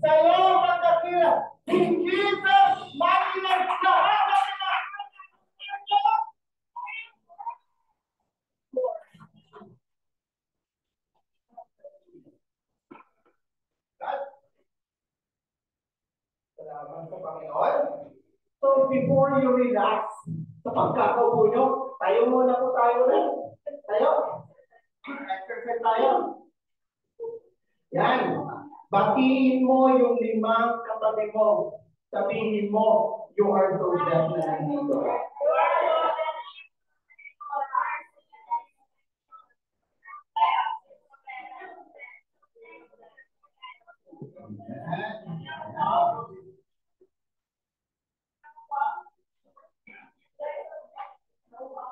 Sa'yo magkakila. In Jesus' mighty name, lahat ng salamat sa Panginoon. So, before you relax, sa pagkakaupo nyo, tayo muna po tayo rin. Tayo. Exercise tayo. Yan. Batiin mo yung 5 katabi mo. Sabihin mo, you are so blessed na nandito.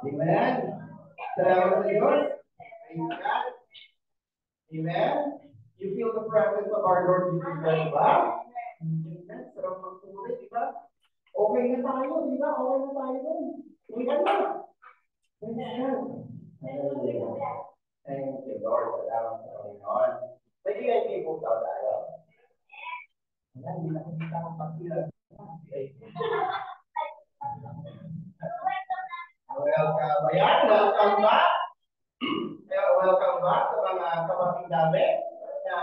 Amen. Salamat sa Diyos. Praise God. Amen. You feel the presence of our Lord Jesus Christ, ba? Amen. Sarap magpuri, di ba? Okay na tayo, di ba? Okay na tayo. Tingnan na. Amen. Thank you, Lord. Salamat sa Panginoon. Pwede kayo people tayo. Ayan, hindi na kita ang pagkilan. Welcome. Ayan, welcome back. Welcome back sa mga kapatid namin na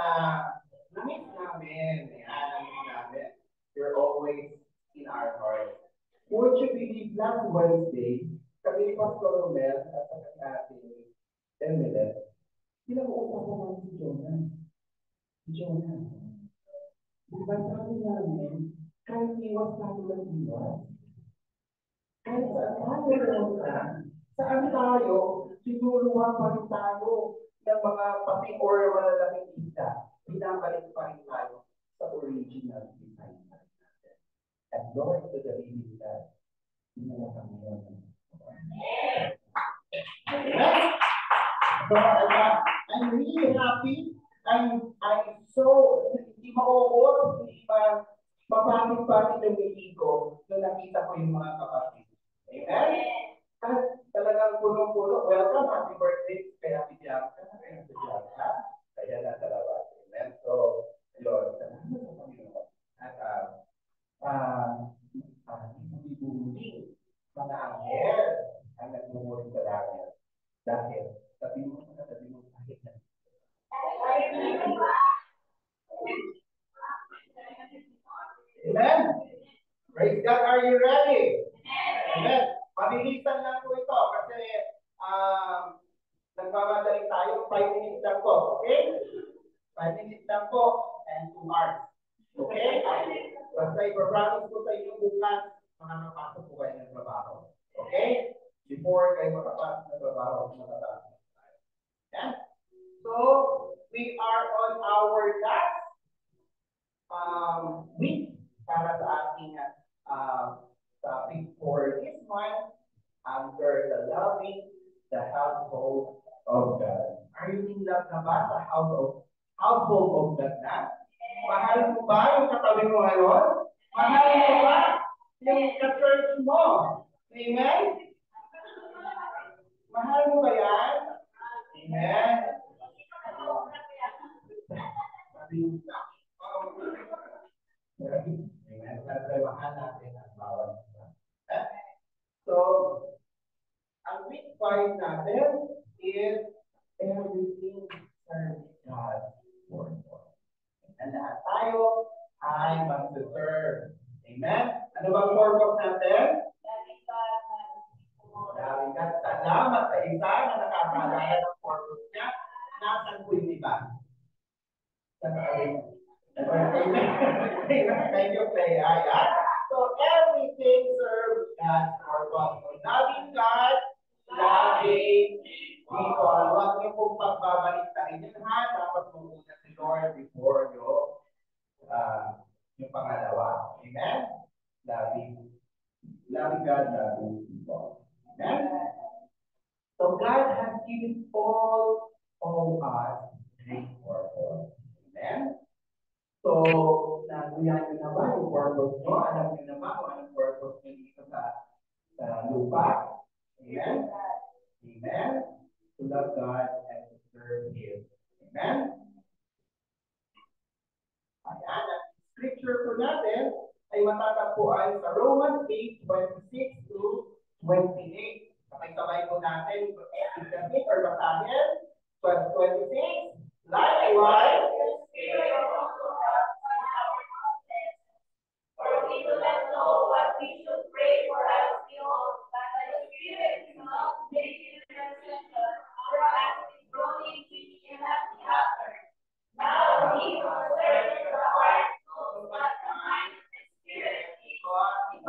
na-miss namin. Ayan, na-miss namin. You're always in our heart. Would you believe last Wednesday, kami ni Pastor Romel at sa ating Emilet, pinag-uusapan namin si Jonah. Si Jonah. Diba sabi namin, kahit iwas tayo ng iwas, kahit saan tayo, sinuluhan pa rin tayo ng mga pati or malalaking isa, pinabalik pa rin tayo sa original design natin. And Lord, to the living God, hinala kami yun. So, I'm really happy. I'm so, hindi mauubos, hindi mapapit-papit yung ngiti ko nung nakita ko yung mga kapatid. Amen? At talagang puno-puno. Welcome, happy birthday. Kaya Bianca. Kaya nasa labas. Amen? So, Lord, salamat sa Panginoon. At hindi mga anghel ang nagmumuling sa langit. Dahil, sabi mo kahit na. Amen? Praise God, are you ready? Amen. Mabilisan lang po ito kasi nagmamadali tayo. 5 minutes lang po. Okay? 5 minutes lang po and 2 hours. Okay? Basta ipapromise ko sa inyo bukas, makakapasok po kayo ng trabaho. Okay? Before kayo makapasok ng trabaho, makapasok tayo. Yeah? So, we are on our last week para sa ating topic for this month under the loving the household of God. Are you in love na ba sa household of God na? Mahal mo ba yung katabi mo ngayon? Mahal mo ba yung ka-church mo? Amen? Mahal mo ba yan? Amen? Amen? Mahal natin ang bawat isa. So, ang week 5 natin is everything serves God for more. And lahat tayo ay mag-serve. Amen? Ano bang purpose natin? Maraming salamat sa isa na nakakaalala ng purpose niya. Nasaan po yung iba? Thank you, Playa. So everything serves God's purpose. Loving God, loving people. Huwag niyo pong pagbabalitain yun ha. Dapat muna si Lord before yung pangalawa. Amen? Loving God, loving people. Amen? So God has given all us great purpose. Amen? So, naguyan nyo na ba yung purpose nyo? Alam nyo na ba kung anong purpose nyo dito sa lupa? Amen? Amen? To love God and to serve Him. Amen? Ayan, natin ay matatagpuan sa Romans 8:26 to 28. Sabay-sabay po natin i-submit or basahin. 12:26. Likewise, for we do not know what we should pray for as we ought, but the Spirit Himself makes intercession for us with groanings which cannot be uttered. Now He who searches the heart knows what the mind of the Spirit is, because He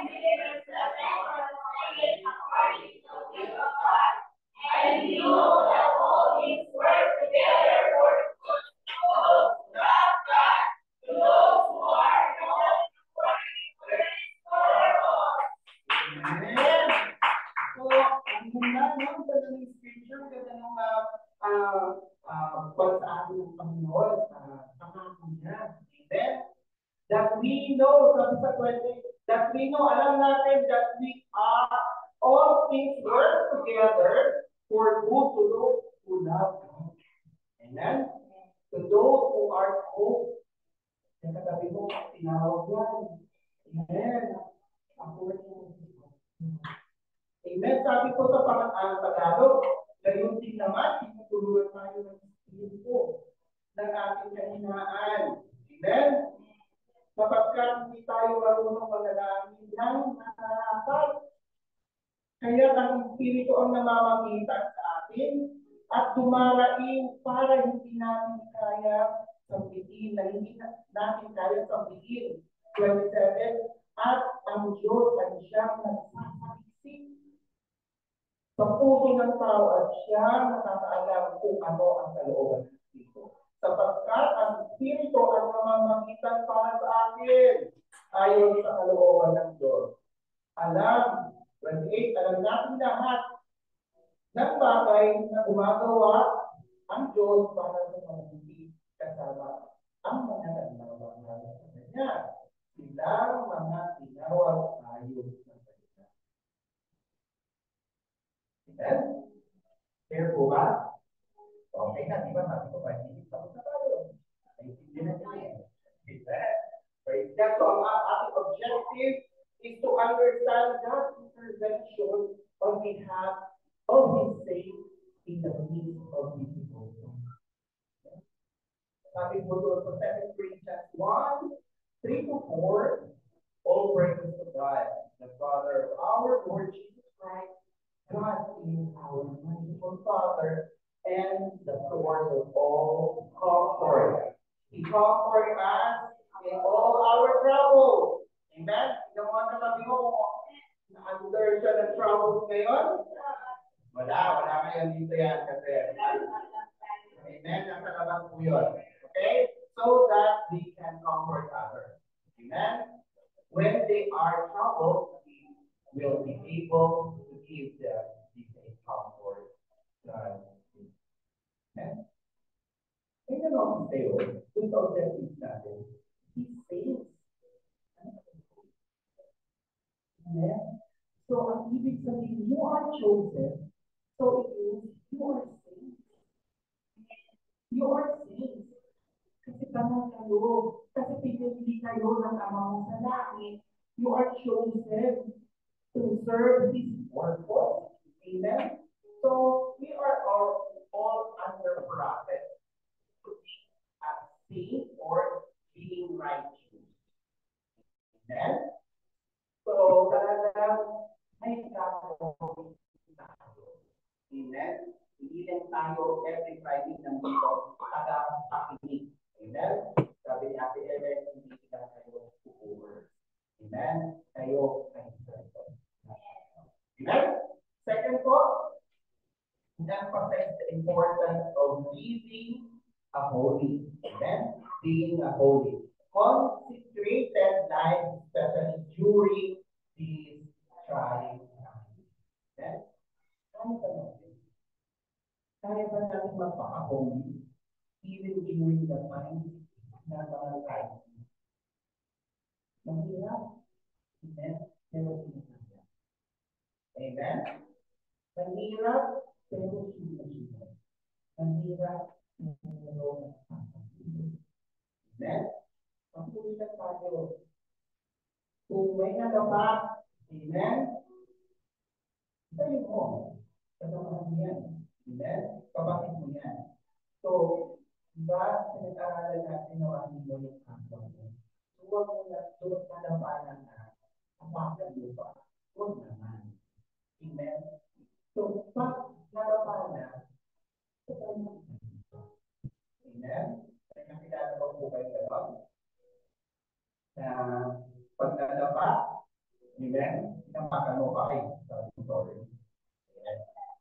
delivers the things according to the will of God. And we know that all things work together for good to those who love God, to those who are called according to His purpose. Amen. So, ang ganda, no? Ganda ng scripture, ganda ng pag-aaral ng Panginoon, pangako niya. Amen? That we know, sabi sa 20, that we know, alam natin that we are, all things work together for good to those who love God. Amen? To those who are called. Yung katabi mo, tinawag yan. Amen. Amen. Sabi ko sa Tagalog, gayon din naman, tinutulungan tayo ng Espiritu ng ating kahinaan. Amen. Sapagkat hindi tayo marunong manalangin ng nararapat. Kaya ang Espiritu ang namamagitan sa atin at dumaraing para hindi natin kaya sambitin, na hindi natin kaya sambitin. 27, at ang Diyos ay siyang nagsasalisik sa puso ng tao at siyang nakakaalam kung ano ang kalooban ng Espiritu. Sapagkat ang Espiritu ang namamagitan para sa akin ayon sa kalooban ng Diyos. Alam, 28, alam natin lahat ng bagay na gumagawa ang Diyos para sa mabuti kasama ang mga nagmamahal sa Kanya. Silang mga tinawag ayon sa Kanya. Amen? Clear po ba? Okay na, di ba? Sabi ko ba, hindi tapos na tayo. Hindi na tayo. Amen? Praise God. So, ang ating objective is to understand God's intervention on behalf of His saints in the midst of His people. Sabi po doon sa 2 Corinthians 1, 3 to 4, all praises to God, the Father of our Lord Jesus Christ. God is our merciful Father and the source of all comfort. He comforts us in all our troubles. Amen? Yung mga katabi mo, na-under siya ng troubles ngayon? Wala ngayon dito yan kasi. Amen? Nasa labas po yun. Okay? So that we can comfort others. Amen? When they are troubled, we will be able to give them the same comfort. Amen? Tingnan mo ang sayo. Ito ang objectives natin. He saves. Amen? So, ang ibig sabihin, you are chosen. So, it means you are saved. You are saved. Kasi tanong kayo, kasi pinili kayo ng Ama mo sa langit, you are chosen to serve His purpose. Amen? So, we are all under process to be a saint or being righteous. Amen? So, talagang may gagawin tayo. Amen? Hindi lang tayo every Friday nandito taga-pakinig. Amen? Sabi ni Ate Ellen, hindi lang kayo over. Amen? Kayo ay servant. Amen? Second po, emphasize the importance of living a holy. Amen? Being a holy. Consecrated life, especially during these trying times. Amen? Kaya ba natin magpaka-holy even during the times na mga times? Mahirap. Amen? Pero sinasaya. Amen? Mahirap, pero sinasaya. Mahirap, pero Amen? Magpulitan tayo. Kung may nagawa, amen? Itayo mo. Kasama mo yan. Amen? Kapatid mo yan. So, diba, pinag-aralan natin na wali mo yung kapwa mo. Huwag mo na, huwag nalapanan na, kapakan mo pa. Huwag naman. Amen? So, pag nalapanan, amen? May nakilala ko po kayo gano'n? Na pag nalapa, amen? Inapakan mo pa kayo. Sorry.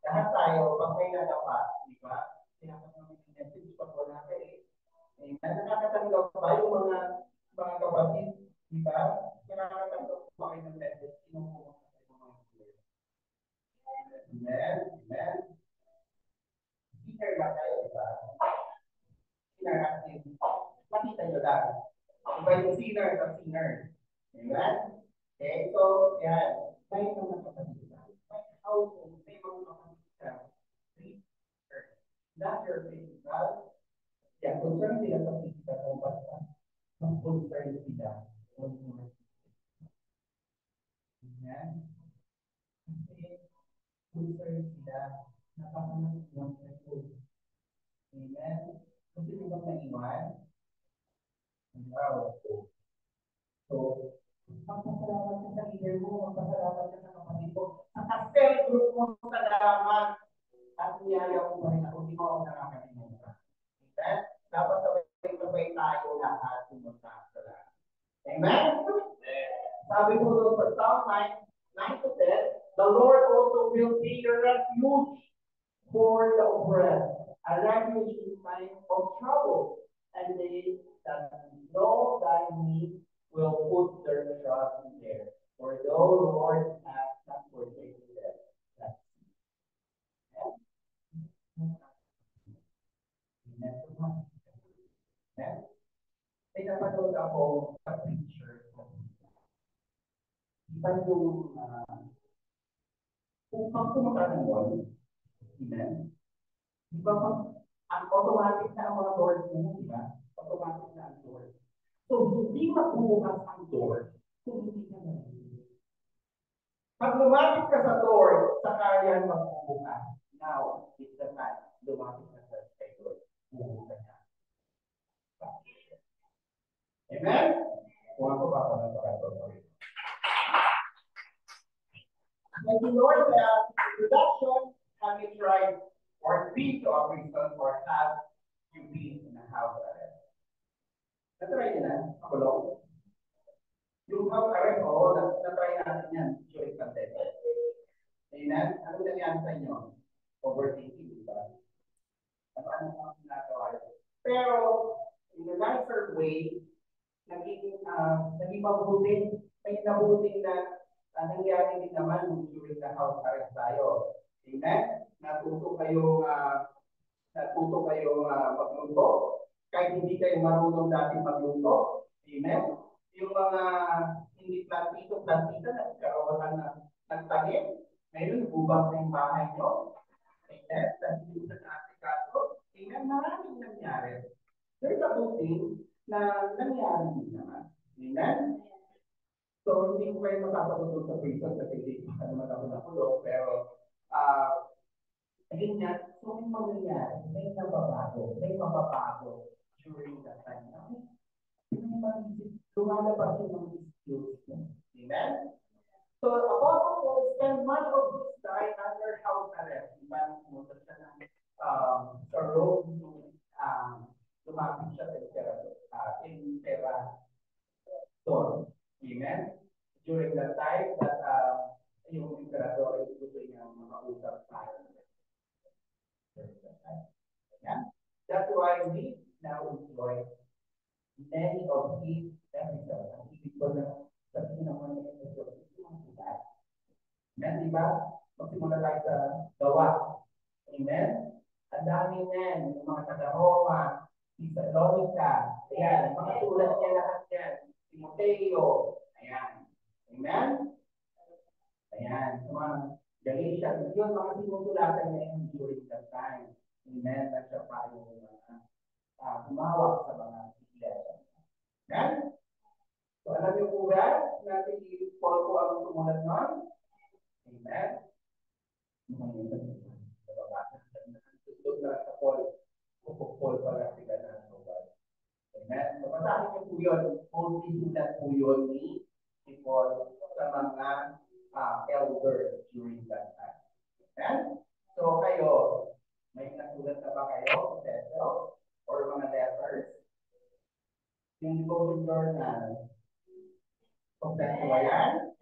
Lahat tayo, pag may nalapa, di ba? Sinakat namin yung message pag wala kayo. Amen? Nakakatanggap ba yung mga kapatid? Di ba? Nakakatanggap ba kayo ng message? Sinong Amen? Amen? Speaker ba kayo, di ba? Sinarating. Makita nyo lang. Iba yung sinner sa sinner. Amen? Okay, so, yan. May mga kapatid. May household, may mga kapatid. Not your physical. Yeah, concern sila sa physical kung basta. Mas concern sila. Amen? Kasi concern sila. Napakanan ng food. Amen? Kasi di ba naiwan? Wow. So, magpasalamat ka sa leader mo, magpasalamat ka sa kapatid mo. Ang cell group mo, salamat. At niyaya ko pa rin ako, hindi mo ako nakakalimutan. Okay? Dapat sabay-sabay tayo lahat pumunta sa lahat. Amen? Sabi mo doon sa Psalm 9 to 10, the Lord also will be your refuge for the oppressed, a refuge in time of trouble, and they that know thy name will put their trust in there. For though the Lord has not forsaken them. May napanood ako sa picture. Iba yung kung pumunta ng mall, amen? Di ba ang automatic na ang mga doors mo, di ba? Automatic na ang door. So, hindi magbubukas ang door kung hindi ka na. Pag lumapit ka sa door, saka yan magbubukas. Now, it's the time. Lumapit ka sa door. Bubukas na. Amen? Kung ako pa pala sa door. Thank you, Lord, for the introduction. Have you tried or been to a prison or have you been in a house arrest? Na-try nyo na? Ako lang. Yung house arrest, oo, na-try natin yan during pandemic. Amen? Ano nangyari sa inyo? Overthinking, di ba? Ano ang ginagawa yun? Pero, in a nicer way, naging mabuti. May nabuti na nangyari din naman during the house arrest tayo. Amen? Natuto kayong magluto. Kahit hindi kayo marunong dati magluto. Amen? Yung mga hindi plantita, nagkaroon na nagtagin. Ngayon, bubang na yung bahay nyo. Amen? Dahil sa natin Amen? Maraming nangyari. There's a good thing na nangyari din naman. Amen? So, hindi ko kayo matapagutot sa prison kasi hindi ko naman ako nakulong. Pero, ayun nga, so may mangyayari, may nababago during that time. Lumalabas yung mga skills. Amen? So, Apostle Paul spent much of his time under house arrest. Diba, pumunta siya ng sa road nung lumapit siya sa Imperator. Amen? During that time that yung Imperator ay gusto niya makausap tayo. Yeah? That's why we now enjoy many of these episodes. Ang ibig ko na sabihin naman ng episode, amen, di ba? Magsimula tayo sa gawa. Amen? Ang dami yan, yung mga taga-Roma, Thessalonica, ayan, mga sulat niya lahat yan, Timoteo, ayan. Amen? Ayan, sa mga Galatians, yun, mga sinusulatan niya yung during that time. Amen? At siya pa yung humawak sa mga iglesia. Amen? Si Paul po ang sumulat nun. Amen. Tutulog na sa Paul. Paul pala sila na Paul. Amen. So, masabi niyo po yun. Paul sinulat po yun ni Paul sa mga elders during that time. Amen. So, kayo, may nasulat na ba kayo? Or mga letters? Yung devotion journal. Kompleto ba yan?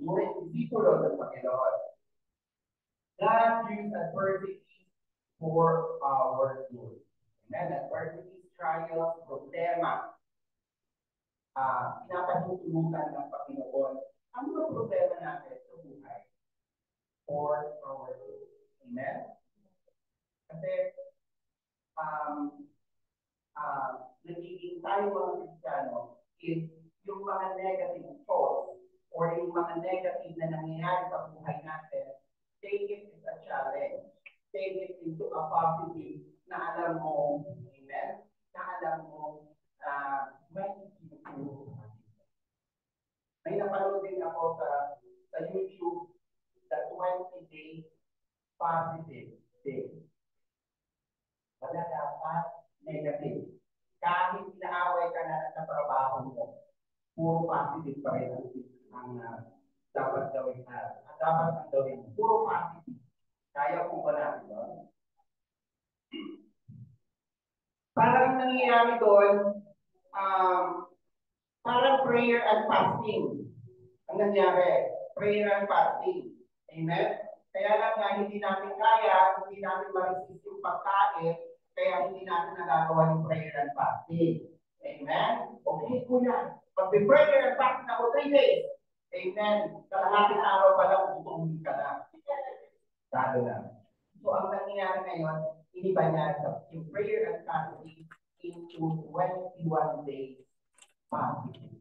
Ngunit disciples ng Panginoon. God used adversity for our good. Amen. Adversity, trials, problema. Pinapatutulutan ng Panginoon. Ano ang problema natin sa buhay? For our good. Amen. Kasi, nagiging tayo mga Kristiyano is yung mga negative thoughts or yung mga negative na nangyayari sa buhay natin, take it as a challenge. Take it into a positive na alam mo, amen, na alam mo, may improve. May napanood din ako sa YouTube, the 20 days positive day. Wala dapat negative. Kahit inaaway ka na sa trabaho mo, puro positive pa rin ang dapat gawin na. Dapat ang gawin mo. Puro positive. Kaya po ba natin doon? Parang nangyayari doon, parang prayer and fasting. Ang nangyari, prayer and fasting. Amen? Kaya lang nga, hindi natin kaya, hindi natin ma-resist yung pagkain, kaya hindi natin nagagawa yung prayer and fasting. Amen? Okay po yan. Pag-prayer and fasting ako 3 days. Amen. Kalahating araw pa lang, gutom ka na. Lalo na. So, ang nangyayari ngayon, iniba niya yung prayer and fasting into 21 days fasting.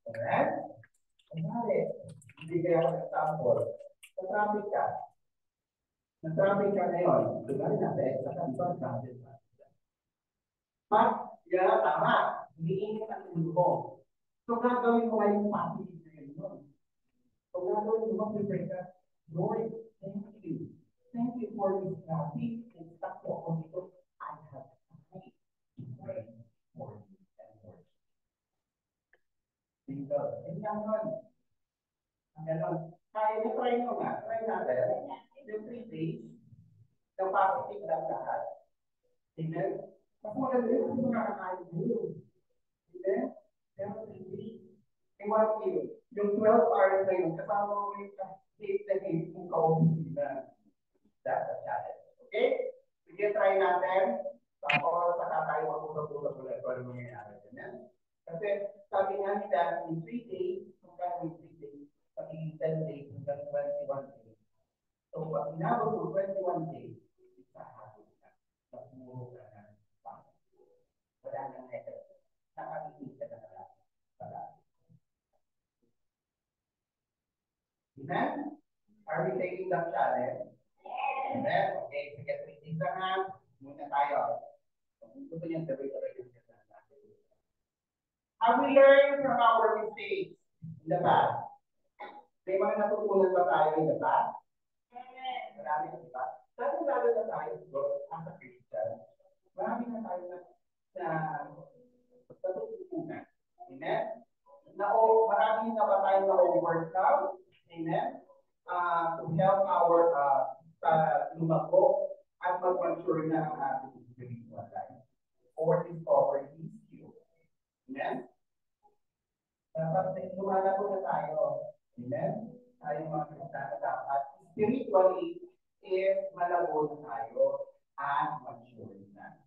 Alright? Kunwari, hindi kaya mag-sample. Nag-traffic ka. Nag-traffic ka ngayon. Kunwari natin, nag-traffic ka. Yan, tama. Hiniinit ang ulo mo. So, gagawin mo ngayon positive na yun. So, gagawin mo, prepare ka. Lord, thank you. Thank you for this peace and stuff po ako dito. I have time to pray for you and for you. Dito. Hindi lang nun. Ang ganon. Kaya na-try nyo nga. Try natin. Yung 3 days, na positive lang lahat. Amen? Mas maganda yun kung nakakain mo. Amen? Pero 3 days. I want you. Yung 12 hours na yun, kasama mo yung hate na hate kung kausapin na. That's a challenge. Okay? Sige, try natin. Tapos, saka tayo mag-usap-usap ulit kung ano mangyayari. Amen? Kasi, sabi nga nila, in 3 days, kung kaya in 3 days, pagiging 10 days, hanggang 21 days. So, pag inabot mo 21 days, isahabot ka. Magmuro ka na. Wala nang negative. Nakakikita ka na lang. Amen? Are we taking that challenge? Amen? Okay, sige, 3 days lang ha. Muna tayo. Gusto niyo sabay-sabay yung have we learned from our mistakes in the past? May mga natutunan ba tayo in the past? Marami, di ba? Lalo na tayo, as a Christian, marami na tayo na natutunan. Amen? Marami na ba tayo na overcome? Amen? To help our lumago at mag-mature na ang ating spiritual life or discover His skill. Amen? Dapat lumalago na tayo. Amen? Tayo mga Kristiyano dapat spiritually is malago na tayo at mature na.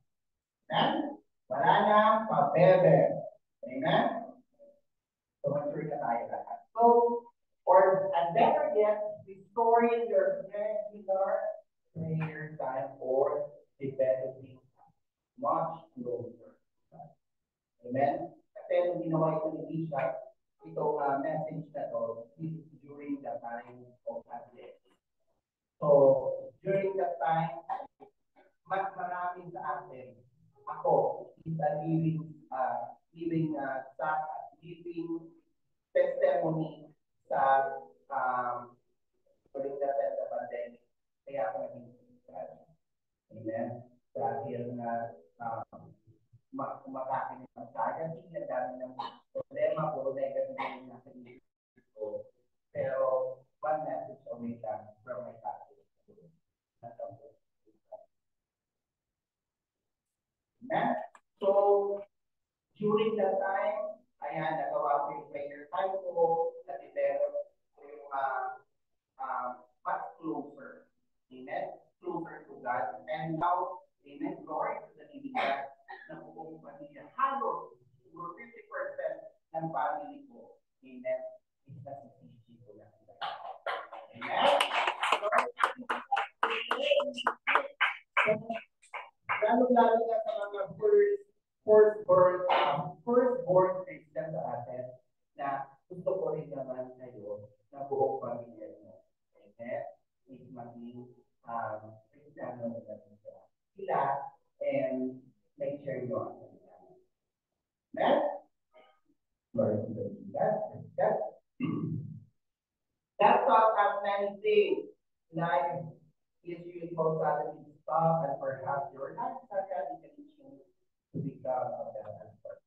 Amen? Wala na pabebe. Amen? So mature na tayo lahat. So, and better yet, restoring your regular prayer time or developing much closer. Amen? Kasi nung ginawa ito ni Bishop, itong message na to is during the time of Advent. So, during that time, mas marami sa atin, ako, is a living giving testimony sa during the pandemic. Kaya ako naging Amen. Dahil na kumakain ng anxiety, ang dami ng problema, puro negative yung nasa isip ko. Pero one message away lang from my pastor. Amen. So, during that time, ayan, nagawa ko yung prayer time ko, na-develop ko yung much closer. Amen. Closer to God. And now, amen, glory to the living God, na buong pamilya. Halos, siguro 50% ng family ko, amen, is na si CG ko lang. Amen. Lalo-lalo na sa mga firstborn Christian sa atin, na gusto ko rin naman kayo na buong pamilya mo. Amen. Is maging Kristiyano na sila and make sure you are. Amen? Glory to God. That thought has many things. Life is really most suddenly stop, and perhaps your life is not radically changed to become of that aspect.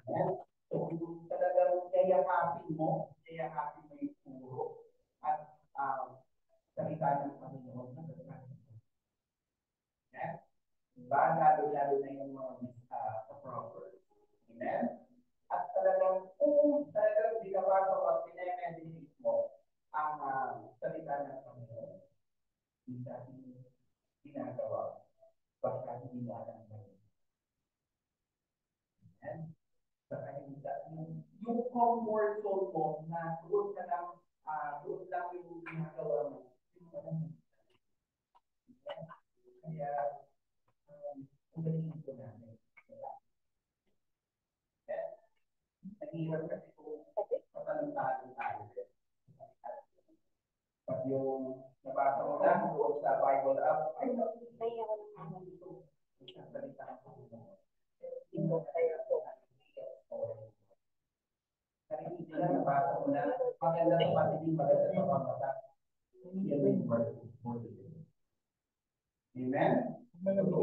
Amen? So, kung talagang yayakapin mo yung puro at salita ng Panginoon na gagawin. Amen? Diba? Lalo-lalo na yung mga proverbs. Amen? At talagang, kung talagang binabasa mo at pinag-meditate mo ang salita ng Panginoon, hindi natin ginagawa. Basta hindi mo alam mo. Amen? Basta yung comfort zone mo na doon lang yung ginagawa mo. Kaya, umaligin ko namin. Nag-iwan kasi kung matalong-talong tayo. Pag yung nabasa mo lang doon sa Bible app, ay nakikita ko naman dito. Isang salita ko. Ito tayo ito. Narinig sila, nabasa mo na, maganda sa patinig, maganda sa pamata. Yan yung word. Amen? Amen?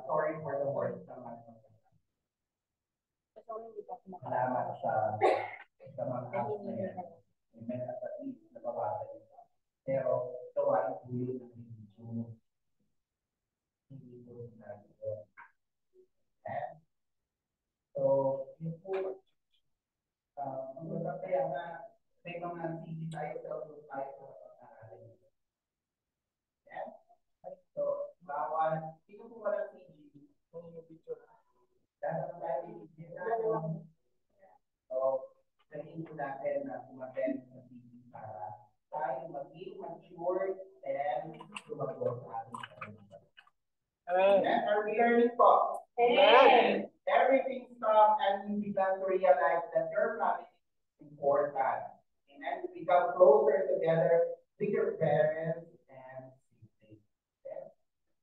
Sorry for the words naman. Salamat sa mga apps na yan. Amen? At at least nababasa nito. Pero, gawain po yun ng video. Hindi po na ito. So, yun po. Kaya na may mga CD tayo sa pag-aaral. Yes? So, bawal. Sino po walang CD? Kung yung picture na. Dahil tayo i-video natin. So, sabihin po natin na sumaten sa CD para tayo maging mature and lumago sa ating sarili. Amen. Are we learning po? Amen. Everything stops and you begin to realize that your family is important. Amen. You become closer together with your parents and siblings. Okay?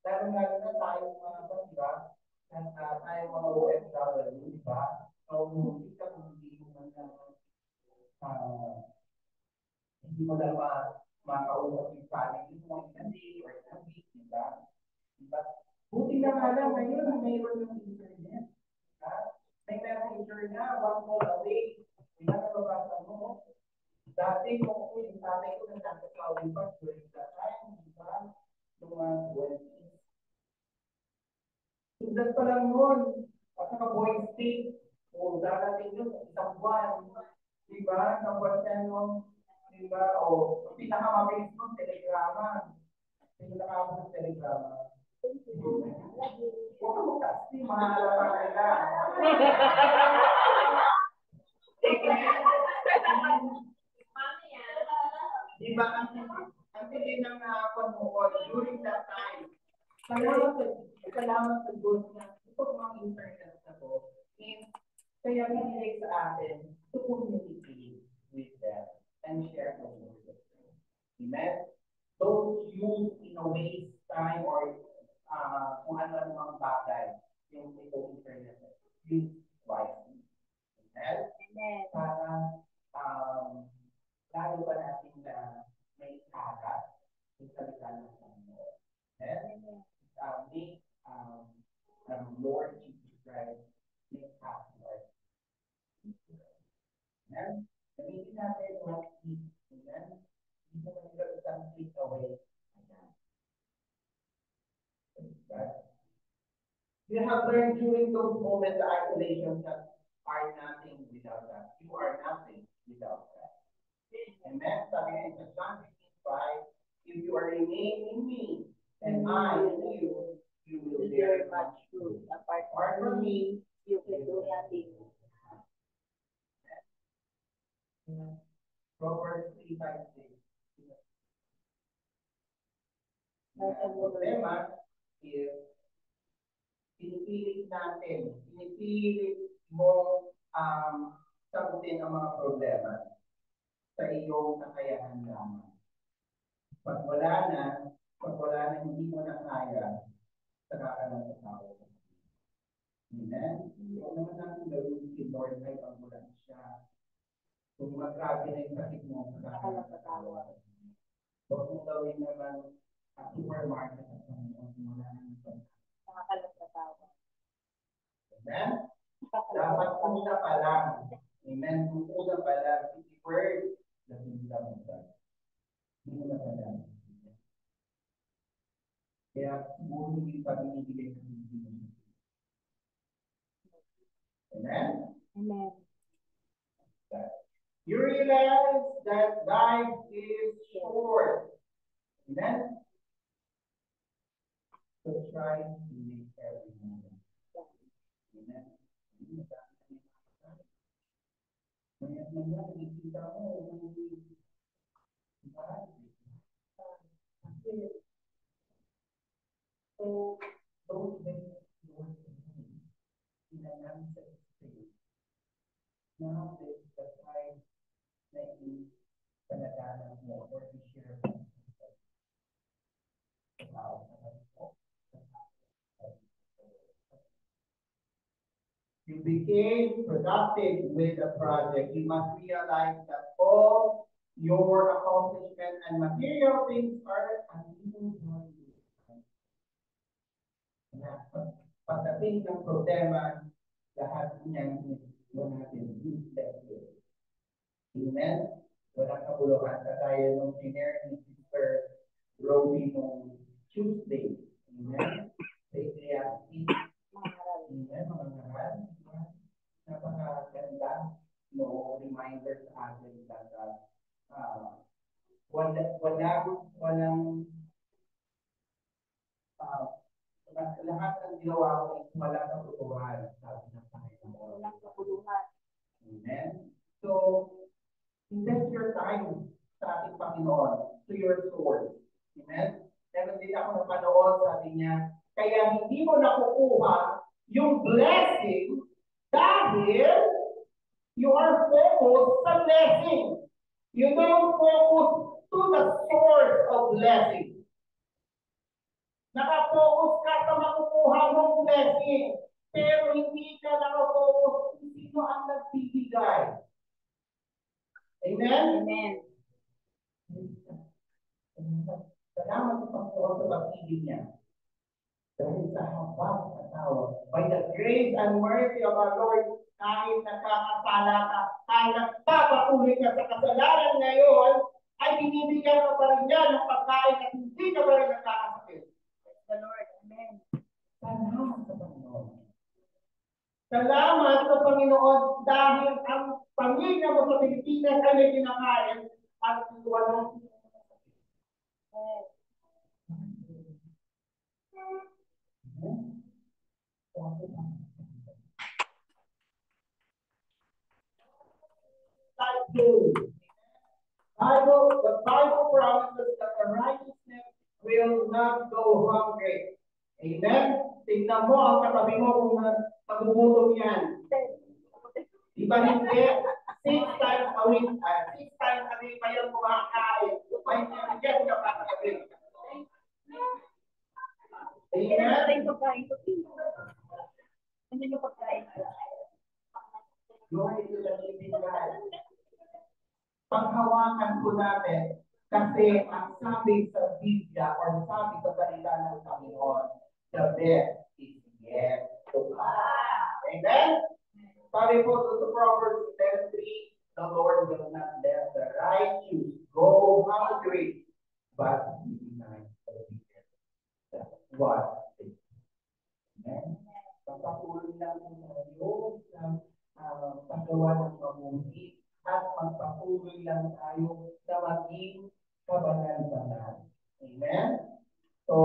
Lalo-lalo na tayo mga diba? Tayo mga OFW, diba? So, hindi ka kung hindi mo lang makausap yung family mo in a day or in a week, diba? Diba? Buti na nga lang, ngayon, mayroon ng internet. May messenger na, one call away. Diba na mabasa mo? Dati kung yung tatay ko na nasa Saudi pa during that time, diba? Yung mga 20s. Sundan pa lang nun. At saka voice state. O, darating yun, isang buwan. Diba? Isang buwan siya nun. Diba? O, pinakamabilis nun, telegrama. Hindi nakakabot ng telegrama. Huwag mo kasi mahalaman nila. Diba, ang pili ng pag-mukod during that time, salamat sa Diyos na ito mga internet na to, kaya pinili sa atin to communicate with them and share the word of God. Amen? Don't use in a waste time or kung ano-ano mga bagay yung itong internet. Use wisely. Amen? Para lalo pa natin na may kagat yung salita ng Panginoon. Amen? Make Lord Jesus Christ make happy Lord. Amen? Gamitin natin what He is. Amen? Hindi mo nila isang take away. You have learned during those moments, the isolations that are nothing without that. You are nothing without that. Amen? Sabi nga in John 15:5, if you are remain in me, and I in you, you will bear much fruit. Apart from me, you can do nothing. Proverbs 3:5. Ang problema is pinipilit mo sagutin ang mga problema sa iyong kakayahan lamang. Pag wala na hindi mo na kaya, saka ka lang sa tao. Amen? Huwag naman natin gawin si Lord ay ambulansya. Kung magkabi na yung sakit mo, saka ka lang sa tao. Huwag mong gawin naman ang supermarket at Panginoon mo na ng pagkakalang. Amen? Dapat una pa lang. Amen? Kung una pa lang, si word, hindi mo na pa lang. Kaya siguro hindi pa binibigay ng hindi. Amen? Amen. You realize that life is short. Amen? So try to make every moment. Amen? Maya nakikita mo, so don't make your in a mindset state. Now is the time that you panagalan mo or to share you became productive with the project. You must realize that all your accomplishments and material things are unusual. Pagdating ng problema, lahat niyan natin useless. Amen? Walang kabuluhan sa tayo nung dinner ni Sister Roby nung Tuesday. Amen? Sa Ecclesiastes. Amen? Mga ngaral. Napakaganda. No reminder sa atin that lahat ng ginawa ko ay wala kang tutuhan, sabi ng Panginoon. Walang kabuluhan. Amen? So, invest your time sa ating Panginoon, to your source. Amen? Meron din ako napanood, sabi niya, kaya hindi mo nakukuha yung blessing dahil you are focused sa blessing. You don't focus to the source of blessing. Nakapokus ka sa makukuha mong blessing, pero hindi ka nakapokus kung sino ang nagbibigay. Amen? Amen. Salamat sa Panginoon sa pag-ibig niya. Dahil sa habang katawa, by the grace and mercy of our Lord, kahit nakakasala ka, kahit nagpapatuloy ka sa kasalanan ngayon, ay binibigyan ka pa rin niya ng pagkain at hindi ka pa rin nakakasakit. The Lord. Amen. Salamat sa Panginoon. Salamat sa Panginoon dahil ang pamilya mo sa Pilipinas ay may kinakain at walang the Bible promises that the righteousness will not go hungry. Amen? Tingnan mo ang katabi mo kung nagugutom yan. Di ba hindi? 6 times a week pa yan kumakain. May nilagyan ka pa katabi. po natin kasi ang sabi sa Biblia or sabi sa salita ng Panginoon, the best is yet to come. Amen? Sabi po sa Proverbs 10:3, the Lord will not let the righteous go hungry, but he denies the wicked. That's what it is. Amen? Pagpatuloy lang po tayo ng paggawa ng mabuti at magpatuloy lang tayo na maging kabanal-banal. Amen? So,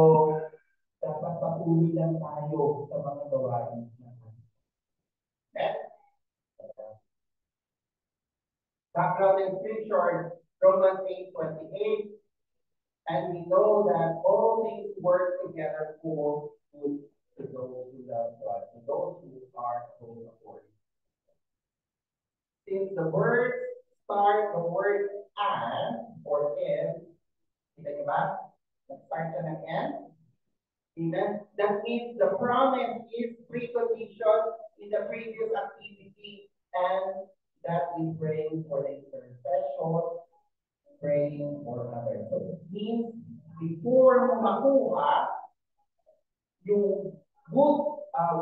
dapat patuloy lang tayo sa mga gawain natin. Amen? Background in scripture, Romans 8:28, and we know that all things work together for good to those who love God, to those who are called according. Since the word start, the word and or in, kita niyo ba? Nag-start siya ng and. Amen? That means the promise is precondition in the previous activity, and that is praying for the intercession, praying for others. So it means before mo makuha yung good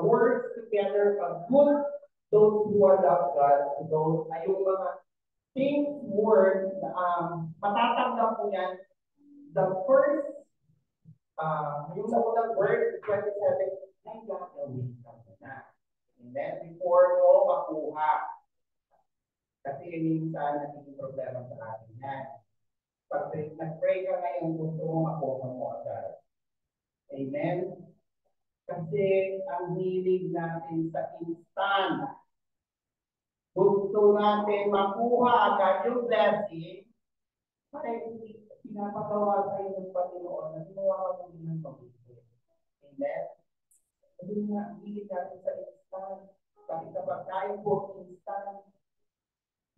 words together, good those who are love God, those ay yung mga things words, matatanggap mo yan, the first, yung naunang word, 27, ay gagawin ka na. And then before mo makuha, kasi minsan nagiging problema sa atin yan. Pag nag-pray ka ngayon, gusto mo makuha mo agad. Amen? Kasi ang hilig natin sa instant. Gusto natin makuha agad yung blessing, kaya pinapagawa sa iyo ng Panginoon na ginawa ka mo ng pag-ibig. Amen? Kasi nga, hilig natin sa instant. Kasi kapag tayo po instant,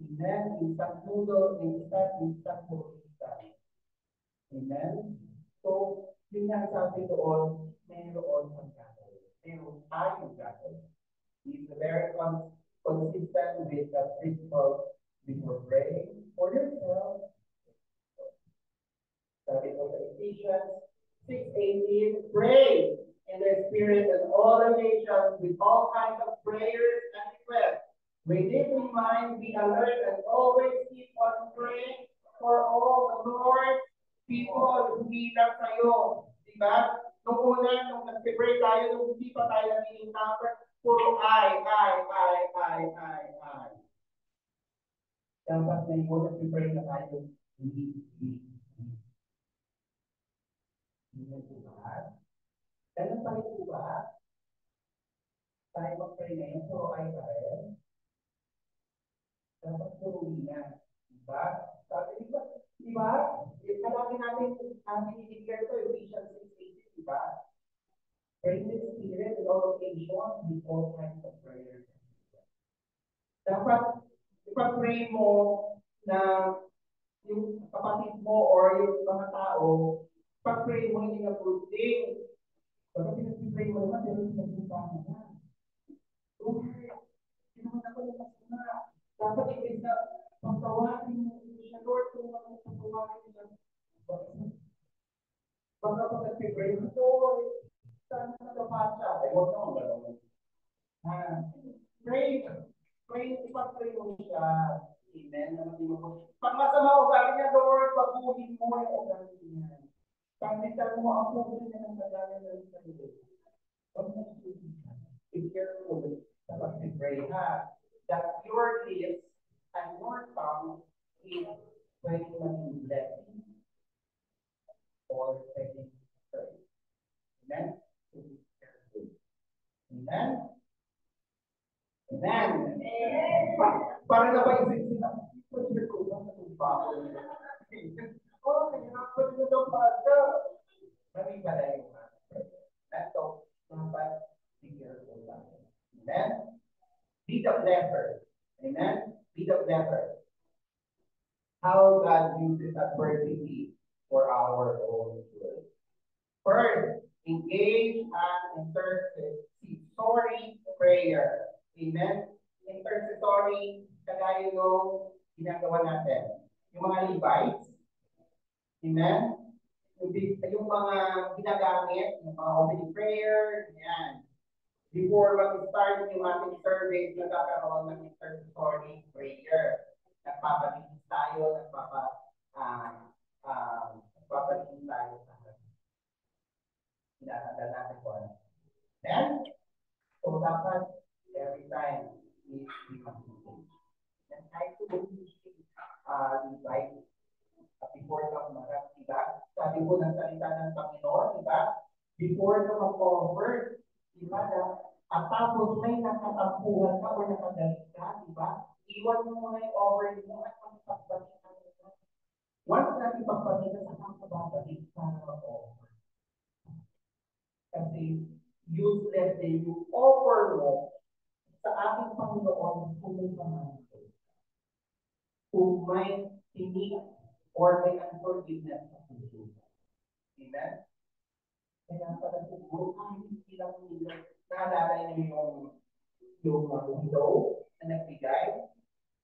amen? Instant noodle, instant po, instant. Amen? So, yun nga sabi doon, mayroon ang gagawin. Mayroon tayong gagawin. It's very consistent with the principle before praying for yourself. Sabi ko sa Ephesians 6:18, pray in the Spirit and all occasions with all kinds of prayers and requests. With this in mind, be alert and always keep on praying for all the Lord's people humilang sa'yo. Diba? Nung una, nung nag-pray tayo, nung hindi pa tayo nag-encounter, puro ay. Dapat na yung nag-pray na tayo, hindi. Hindi ba? Ganun pa rin ba? Tayo mag-pray ngayon, puro ay pa rin. Dapat puro na. Diba? Sabi, diba? Kalaki natin ang binibigyan ito, Ephesians 6:18, diba? Pray in the Spirit with all occasions, with all kinds of prayers. Dapat ipag-pray mo na yung kapatid mo or yung mga tao, pag-pray mo hindi na good thing. Pag pinag-pray mo naman, pero pinag-punta mo na. Lord, sinaman ako ng masama. Dapat ibig na pagtawarin mo siya, Lord, kung ano pagtawarin mo siya. Baka pag nag-pray mo, Lord, saan na nagapat siya? Ay, huwag na mga gano'n. Pray, ipag-pray mo siya. Amen. Pag masama ugali niya, Lord, pag-uhin mo yung ugali niya. Pag-mitan mo ang puso niya ng kagalan ng sarili. Be careful sa pag-pray ha. That your lips and your tongue is pwedeng maging blessing or pwedeng pray. Amen? Amen? Amen? Para na ba isip sila? Pwede ko ba sa tugpa ko? Oh, kaya ko ito pa ito. Mali ba na yung ito, dapat be careful lang. Amen? Be the blesser. Amen? Be the blesser. How God uses adversity for our own good. First, engage and intercessory prayer. Amen? Intercessory, kagaya nung ginagawa natin. Yung mga Levites. Amen? Yung mga ginagamit, yung mga opening prayer, yan. Before mag-start yung ating service, nagkakaroon ng intercessory prayer. Nagpapatingin tayo, nagpapatingin tayo sa hinahanda natin ko. Then, so dapat every time we communicate. And try to invite before ka umarap, diba? Sabi ko ng salita ng Panginoon, diba? Before ka mag-convert, diba? At tapos may nakatampuhan ka o nakagalit ka, diba? Iwan mo muna yung offering mo at magpagbalik ka. Once na ipagbalik ka, saka babalik para mag-offer. Kasi useless din yung offer mo sa ating Panginoon kung may pamahal. Kung may tinig or may unforgiveness sa puso. Amen? Kaya pala siguro, hindi lang nila, naalala niyo yung window na nagbigay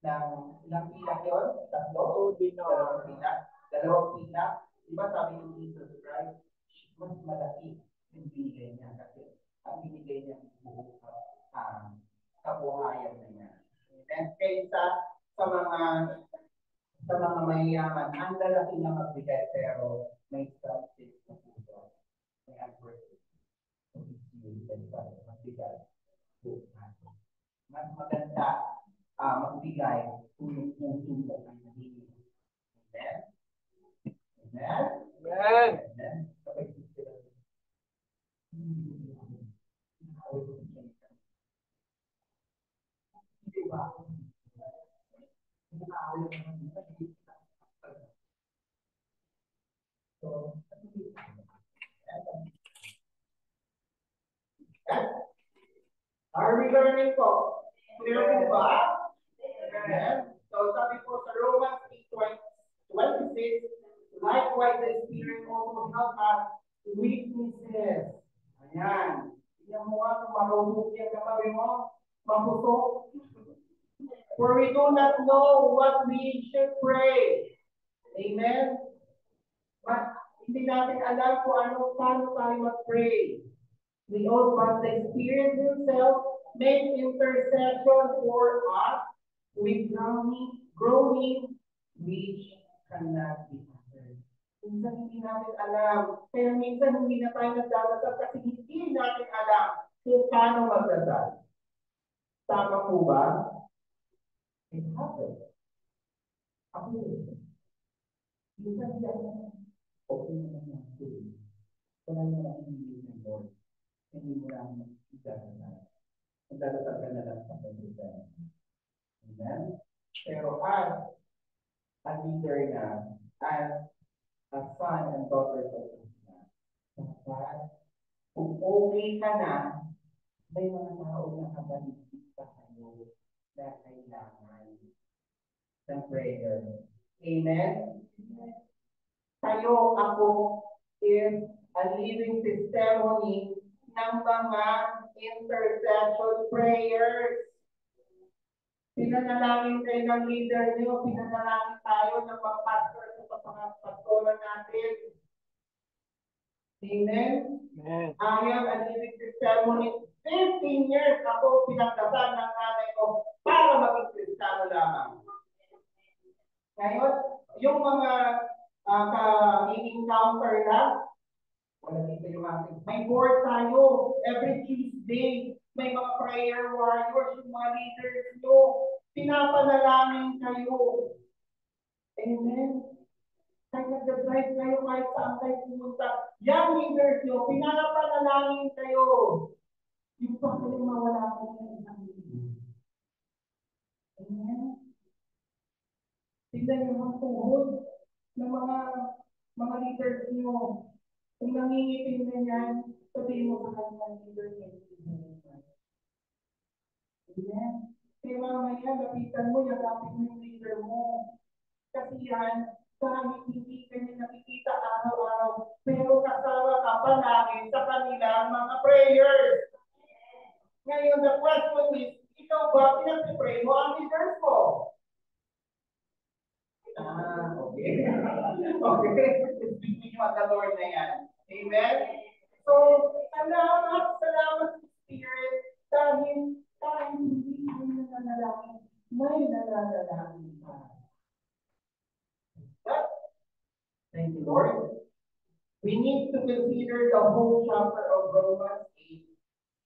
ng ilang pilak yun? Tatlo? Dalawang pilak. Diba sabi ni Jesus Christ, mas malaki yung binigay niya kasi ang binigay niya buong kabuhayan na niya. Amen? Kaysa sa mga mayayaman, ang lalaki na magbigay pero may substance na puso. May adversity. Magbigay. Mas maganda magbigay kung yung puso mo ay nahihil. Amen? Amen? Amen? Amen? Diba? Are we learning po? Clear po ba? Amen. So sabi po sa Romans 8:26, likewise the Spirit also help us weaknesses. Ayan. Tingnan mo nga kung marunong yung katabi mo, mapusok. For we do not know what we should pray. Amen? But hindi natin alam kung paano tayo mag-pray. We also want the Spirit Himself make intercession for us with groaning which cannot be uttered. Minsan hindi natin alam. Kaya minsan hindi na tayo nagdadasal kasi hindi natin alam kung paano magdasal. Tama po ba? It happens. Ako yun. Minsan siya, okay naman yung tuloy. Wala na lang hindi ng Lord. Hindi mo lang magdadasal. Magdadasal ka na lang sa pagdasal. Amen? Pero as a leader na, as a son and daughter of God, dapat kung okay ka na, may mga tao na kabaligid sa kayo na kailangan ng prayer. Amen? Tayo, ako, is a living testimony ng mga intercession prayers. Pinanalangin kayo ng leader niyo, pinanalangin tayo ng mga pastor sa mga pastoran natin. Amen? I am a living testimony. 15 years ako pinagdasal ng nanay ko para maging Kristiyano lamang. Ngayon, yung mga ka-encounter na, wala dito yung ating. May board tayo every Tuesday. May mga prayer warriors, yung mga leaders nyo. Pinapanalangin kayo. Amen? Kahit nag-drive kayo, kahit saan kayo pumunta. Young leaders nyo, pinapanalangin kayo. Yung pa kayo mawala ko ng isang leader. Amen? Tignan yung mga tuhod ng mga leaders nyo. Kung nangingitin na yan, sabihin mo sa kanyang leader nyo. Amen? Kaya mamaya, lapitan mo, yakapin mo yung leader mo. Kasi yan, kahit hindi ka niya nakikita araw-araw, pero kasama ka palagi sa kanilang mga prayers. Ngayon, the question is, ikaw ba pinag-pray mo ang leaders mo? Okay. Okay. Speaking of the Lord na yan. Amen? So, salamat sa Spirit dahil hindi mo nananalangin, may nananalangin pa. But, thank you, Lord. We need to consider the whole chapter of Romans 8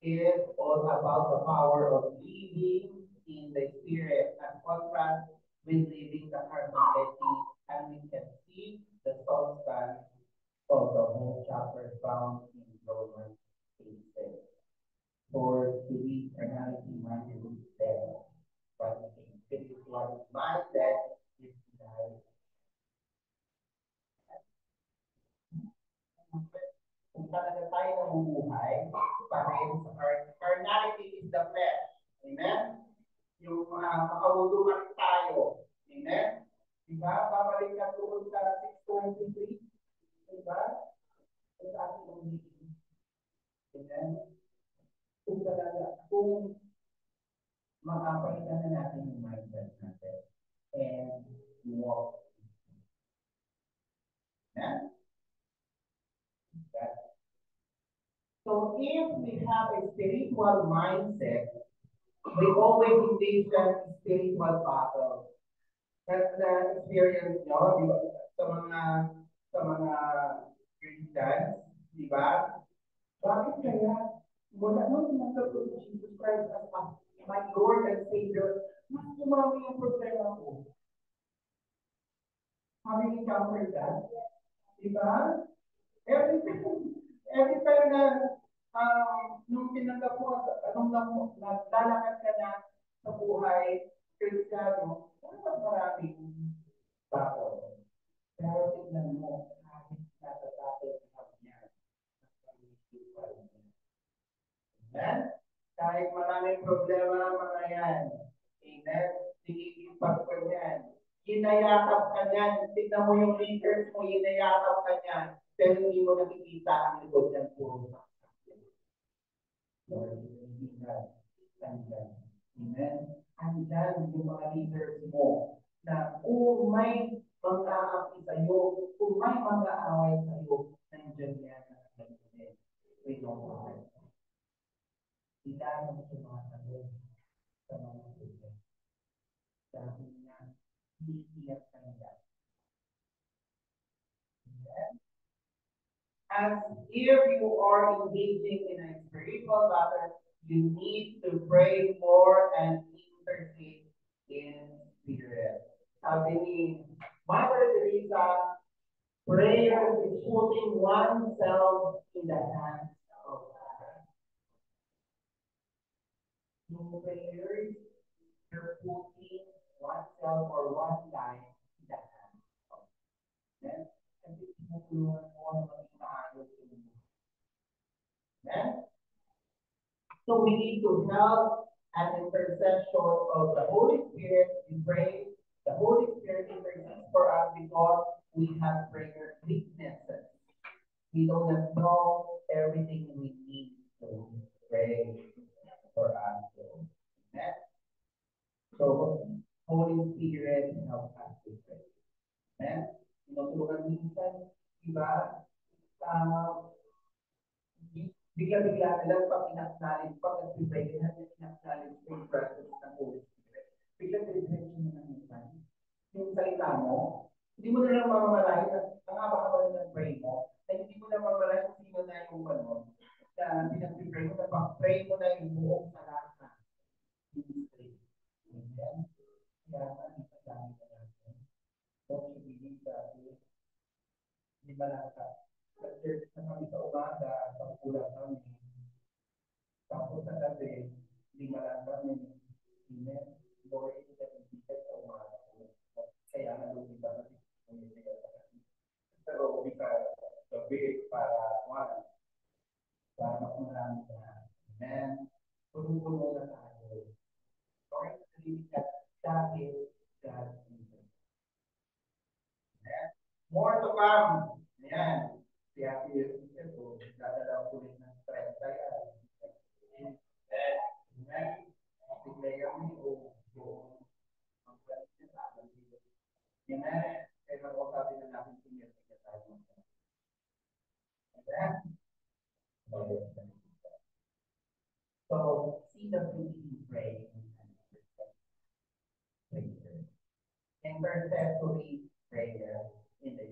is all about the power of living in the Spirit as contrast with living the carnality, and we can see the substance of the whole chapter found in Romans 8:6. For to be carnality minded is death, but the spiritual minded is life. Kung talaga tayo namumuhay, pareho sa carnality is the flesh. Amen? Yung makawuluhan tayo. Amen? Diba? Babalik na doon sa 6:23. Diba? Ang ating ulitin. Amen? Kung talaga, kung makapalitan na natin yung mindset natin and walk. Amen? So if we have a spiritual mindset, we always engage in spiritual battle. That's the experience nyo, di ba? Sa mga Christians, di ba? Bakit kaya mula nung tinanggap ko si Jesus Christ as my Lord and Savior, mas kumami yung problema ko. Having encountered that, di ba? Every time na nung tinanggap mo, naglalakad ka na sa buhay, Kristiyano, mas maraming tao. Pero tignan mo, kahit nasa dati sa kanya, Amen? Kahit maraming problema mga yan, Amen? Sinigipag ko yan. Hinayakap ka niyan. Tignan mo yung leaders mo, hinayakap ka niyan. Pero hindi mo nakikita ang likod ng puro sa Lord, hindi na andyan. Amen? Andyan yung mga leaders mo na kung may mag-aapi sa'yo, kung may mag-aaway sa'yo, nandyan yan ang nandyan. We don't know. Ilan ang sumasagot sa mga leaders. Sabi niya, iiyak ka nila. As if you are engaging in a spiritual battle, you need to pray more and intercede in spirit. Sabi ni Mother Teresa, prayer is putting oneself in the hands of God. Yung prayers, you're putting oneself or one life in the hands of God. Kasi tinutulungan mo na maging maayos yung mundo. Amen? So we need to help an intercession of the Holy Spirit. We pray. The Holy Spirit intercedes for us because we have prayer weaknesses. We do not know everything we need to pray for us. Amen? So, Holy Spirit help us to pray. Amen? Tinutulungan minsan, diba? Bigla-bigla na lang pag inacknowledge, pag nag-pray ka na, inacknowledge yung presence ng Holy Spirit. Bigla-diretso na lang minsan. Yung salita mo, hindi mo na lang mamamalayan na ang haba-haba na ng pray mo, na hindi mo na mamamalayan kung sino na yung na pinag-pray mo, na pag-pray mo na yung buong salata. Ministry. Amen? Kaya nga, isang dami na natin. Don't you believe that? Hindi malaka. Church na kami sa umaga, sa ulan kami. Tapos sa gabi, hindi malaka kami. Amen? Lord, ito na ibigay sa umaga. Kaya nalungin ba natin kung ibigay sa gabi. Pero kita gabi para mas marami na. Amen? Puno-puno na tayo. Lord, sabihin ka dahil God is. Amen? More to come. Ayan. Kaya ito, dadalaw ulit ng stress. Kaya, amen. Bigla kami o magpalit na sa akin dito. Amen? Kaya nakausapin na natin senior secretary. Amen? So, see the beauty pray intercessory prayer in the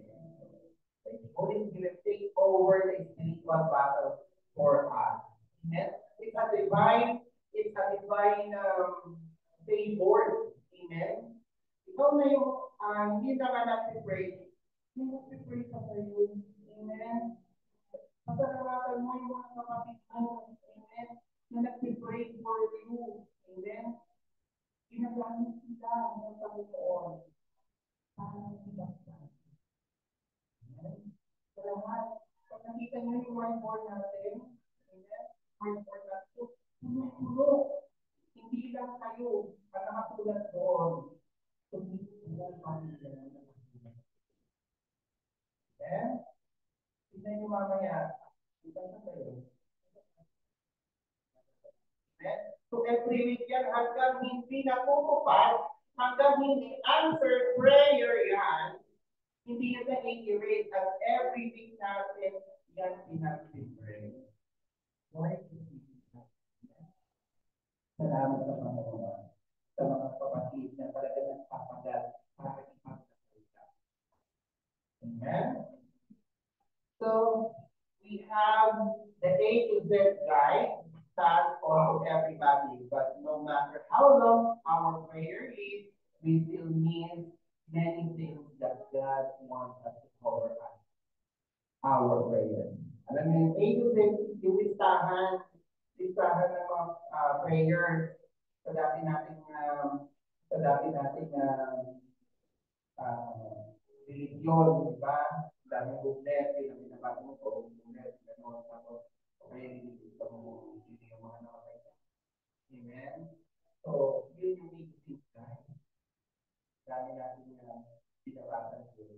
the Holy Spirit take over the spiritual battle for us. Amen? It's a divine favor. Amen? Ikaw na yung hindi na nga nag-pray. Hindi nag-pray ka kayo. Amen? Pasalamatan mo yung mga kapatid mo. Amen? Na nag-pray for you. Amen? Ginagamit sila ng Panginoon para magbigay. Amen? Salamat. Pag nakita niyo yung whiteboard natin, amen? Whiteboard natin, puno-puno. Hindi lang kayo ang nakatulad doon. Kundi buong pamilya ng Panginoon. Amen? Tignan niyo mamaya. Tignan sa kayo. So every week yan, hanggang hindi natutupad, hanggang hindi answered prayer yan, hindi yan na-integrate at every week natin yan pinag-pray. Salamat sa Panginoon, sa mga kapatid na talaga nagpapagal para ipagkakalita. Amen? So, we have the A to Z guide. That for everybody, but no matter how long our prayer is, we still need many things that God wants us to cover us. Our prayer. Alam niyo, A to Z, yung listahan ng mga prayer sa dati nating religion, di ba? Dami booklet, yung binabasa mo po, booklet, gano'n, tapos, okay, dito mo, amen? So, yun yung need to think, guys. Dami natin binabasa ng prayer.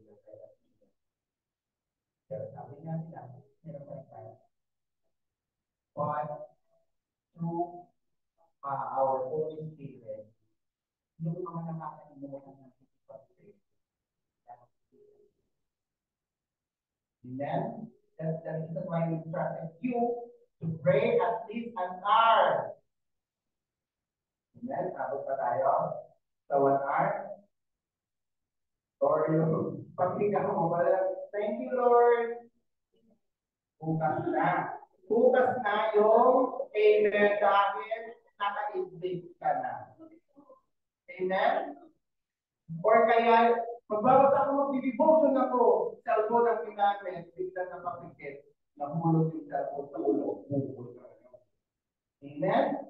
Pero sabi nga nila, meron pa tayo. But, through our Holy Spirit, yung mga nakakalimutan natin ipag-pray. Amen? That's the reason why we instructed you to pray at least an hour. Amen? Abot pa tayo sa 1 hour. Or yung pagkika mo, thank you, Lord. Bukas na. Bukas na yung amen dahil naka-ibig ka na. Amen? Or kaya, magbabasa ako, mag-devotion ako, cellphone ang ginamit, biglang napapikit, nahulog yung cellphone sa ulo. Amen?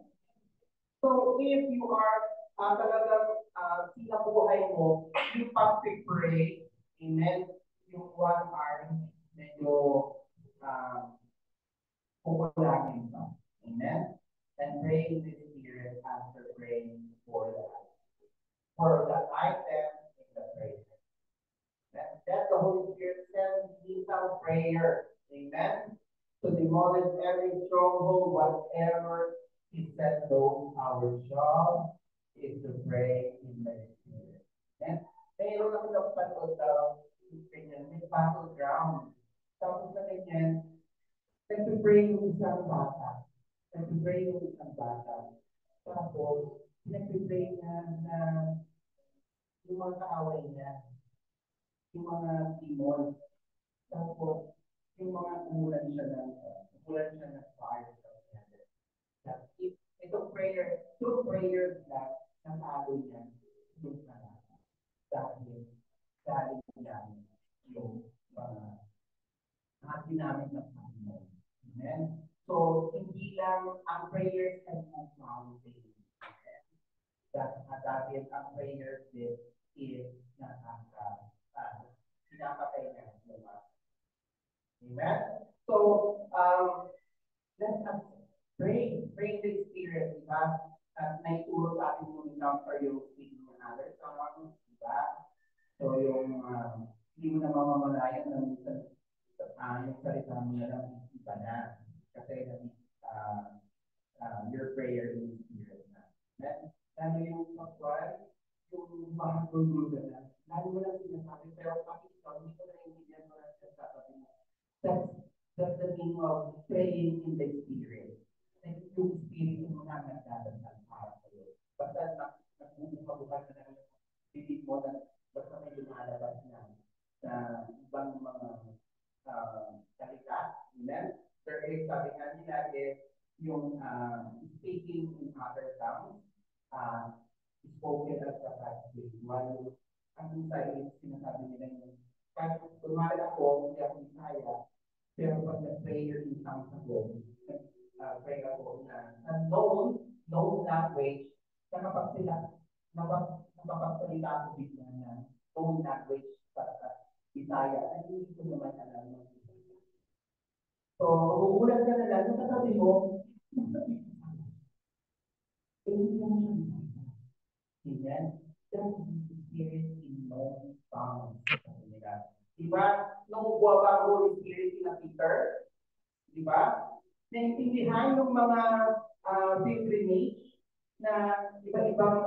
So, if you are talagang sinabuhay mo, yung pag-pray, amen, yung 1 hour, medyo kukulangin pa. Amen? And pray in the Spirit after praying for the item in the prayer. That's the Holy Spirit sends detailed prayer. Amen? To demolish every stronghold, whatever He said, so our job is to pray in the Spirit. And mayroon ako ng panood may battleground. Tapos na ganyan, nag-pray yung isang bata. Tapos, nag-pray na yung mga kaaway niya, yung mga demon. Tapos, yung mga umulan siya ng fire sa kanya. Itong prayer, two prayers na natalo niya yung sarata. Dahil niya yung mga ginamit ng Panginoon. Amen? So, hindi lang ang prayers ay move mountains. Dahil ang prayers din is pinapatay niya yung mga. Amen? So, let's pray the Spirit, diba? At naituro sa atin yung number yung speaking ng others. Diba? So, yung hindi mo na mamamalayan na minsan yung salita mo na lang iba na. Kasi your prayer in the Spirit na. Lalo yung pagkuhan, yung mga gulgulan na. Lalo mo lang That's, that's the meaning of praying in the Spirit. Like yung Spirit mo na nagdadasal para sa'yo. Basta nagbubuka-buka na lang yung spirit mo na basta may lumalabas na ibang mga salita. Amen? Sir Eric, sabi nga nila is yung speaking in other tongues, spoken as a passage. While ang isa is sinasabi nila yung kahit kumari ako, hindi ako Bisaya, pero pag nag-prayer in tongues ako, pray ako na known language, na kapag sila, napapagsalita ako bigla na known language sa Bisaya, ay hindi ko naman alam ng Bisaya. So, magugulat ka na lang, nasasabi mo, hindi mo siya Bisaya. Amen? That's the Spirit in known tongues. Diba? Nung buwa pa ang Holy Spirit na Peter, diba? Naintindihan ng mga pilgrimage na iba-ibang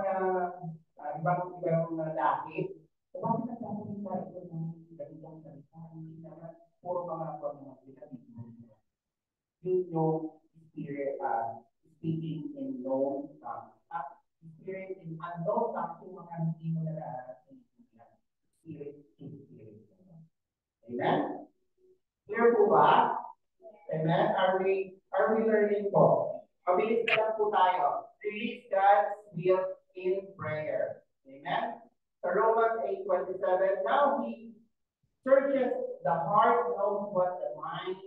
lahi. So, bakit nagsasalita ito ng ganitong salita? Hindi naman puro mga pinag-ibig. Yun yung Spirit speaking in known tongues. Spirit in unknown tongues yung mga hindi mo na Spirit in Spirit. Amen? Clear po ba? Amen? Are we learning po? Mabilis na lang po tayo. Release God's will in prayer. Amen? So Romans 8:27, now He searches the heart, knows what the mind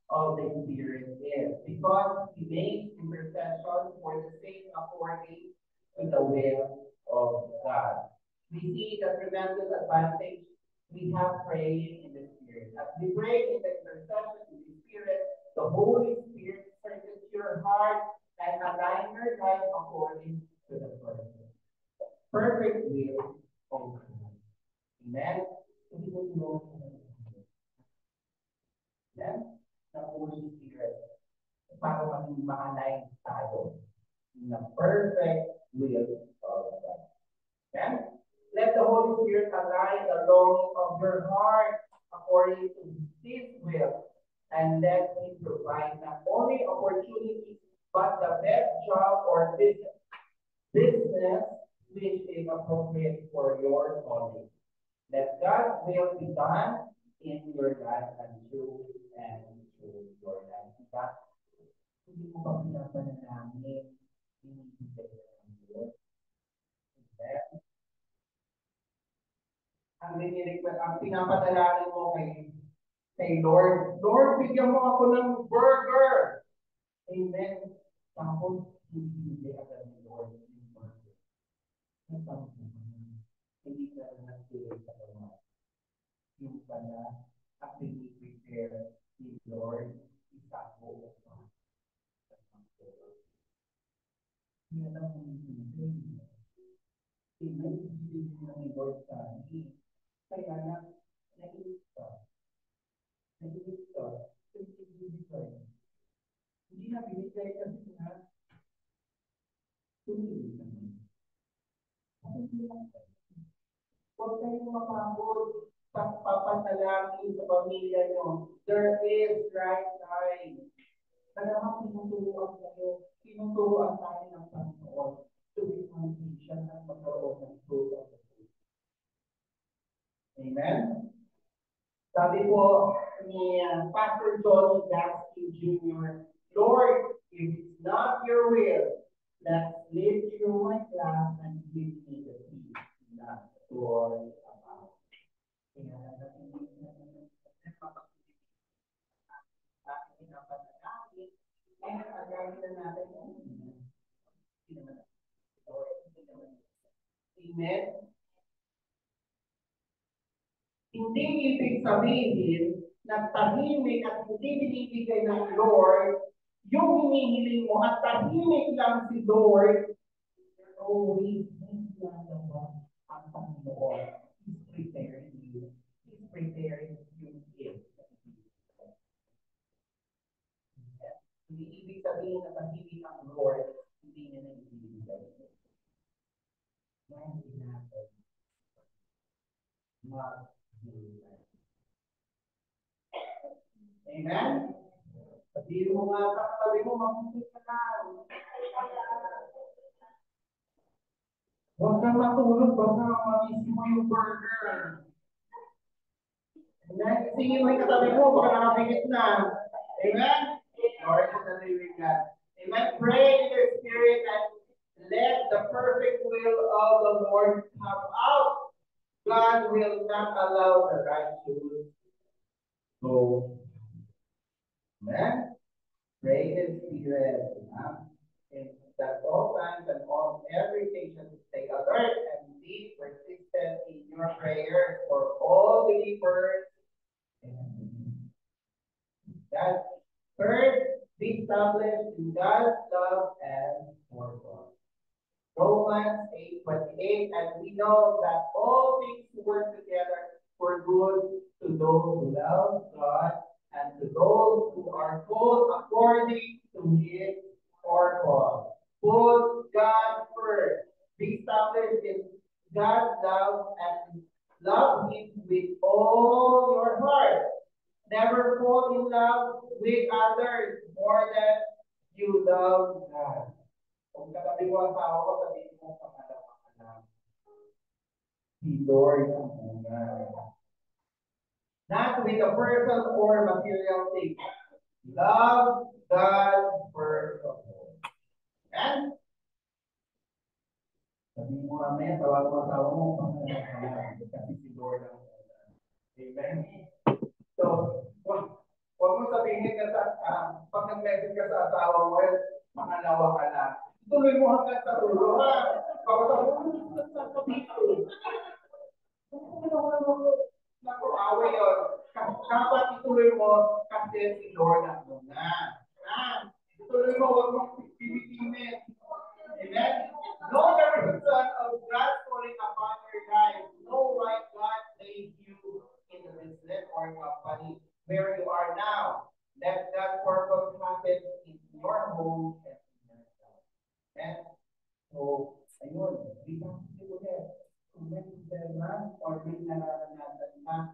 of the Spirit is, because He makes intercession for the saints according to the will of God. We see the tremendous advantage we have praying in the Spirit. As we pray in the intercession in the Spirit, the Holy Spirit searches your heart and aligns your life according to the perfect will of God. Amen? Amen? The Holy Spirit para maging ma-align tayo in the perfect will of God. Amen? Let the Holy Spirit align the longing of your heart according to His will, and let Him provide not only opportunities, but the best job or business which is appropriate for your calling. Let God's will be done in your life and through your life. Diba? Hindi mo pa pinapanalangin, hinihintay ng Diyos. Amen? Ang pinapadalangin mo kay Lord, Lord, bigyan mo ako ng burger. Amen. Tapos, hindi agad ni Lord yung burger. Hindi ka na nagtuloy sa kanya. Yung pala, at prepare ni Lord, isako ako. Hindi na lang hindi. Amen. Hindi na ni Lord sa akin. Kaya na, nainis ka. Hindi na binigay kasi na tumili naman. Huwag kayong mapagod sa papasalangin sa pamilya nyo. There is right time. Talagang tinuturuan tayo ng Panginoon to be foundation at magkaroon ng fruit of the Spirit. Amen? Sabi po ni Pastor John Gaskin Jr., Lord, if it's not your will, let's live through my class and give me the peace not to worry about. Kaya natin Amen? Hindi ibig sabihin na tahimik at hindi binibigay ng Lord yung hinihiling mo at tahimik lang si Lord. Always nagagawa ang Panginoon. He's preparing you. He's preparing you gift. Hindi ibig sabihin na tahimik ang Lord, hindi niya na ibibigay. Ngayon natin Amen? Sabihin mo nga sa katabi mo, mabuti ka lang. Huwag kang matulog, baka mamisi mo yung burger. Amen? Singin mo yung katabi mo, baka nakapigit na. Amen? Lord, in the living God. Amen? Pray in the Spirit and let the perfect will of the Lord come out. God will not allow the righteous to go. Amen? Pray in the Spirit. And that all times and on every occasion stay alert and be persistent in your prayers for all believers. That third, be established in God's love and purpose. Romans 8:28, and we know that all things work together for good to those who love God and to those who are called according to His purpose. Put God first. Be established in God's love and love Him with all your heart. Never fall in love with others more than you love God. Kung katabi mo ang tao ko, sabihin mo pangalawa ka lang. Si Lord ang una. Not with a person or material thing. Love God first of all. And sabihin mo kami, tawag mo asawa mo, pangalawa ka lang. Kasi si Lord ang una. Amen? So, huwag mo sabihin ka sa, pag nag-message ka sa asawa mo, pangalawa ka lang. Tuloy mo hanggang sa ulo, ha? Naku-away yun. Dapat ituloy mo kasi si Lord ang muna. Ituloy mo, huwag mong pipitimin. Amen? Know the reason of God falling upon your life. Know why God placed you in the business or company where you are now. Let that purpose happen in your home and and so, ayun, bilang ulit, kung may problema or may nararanasan na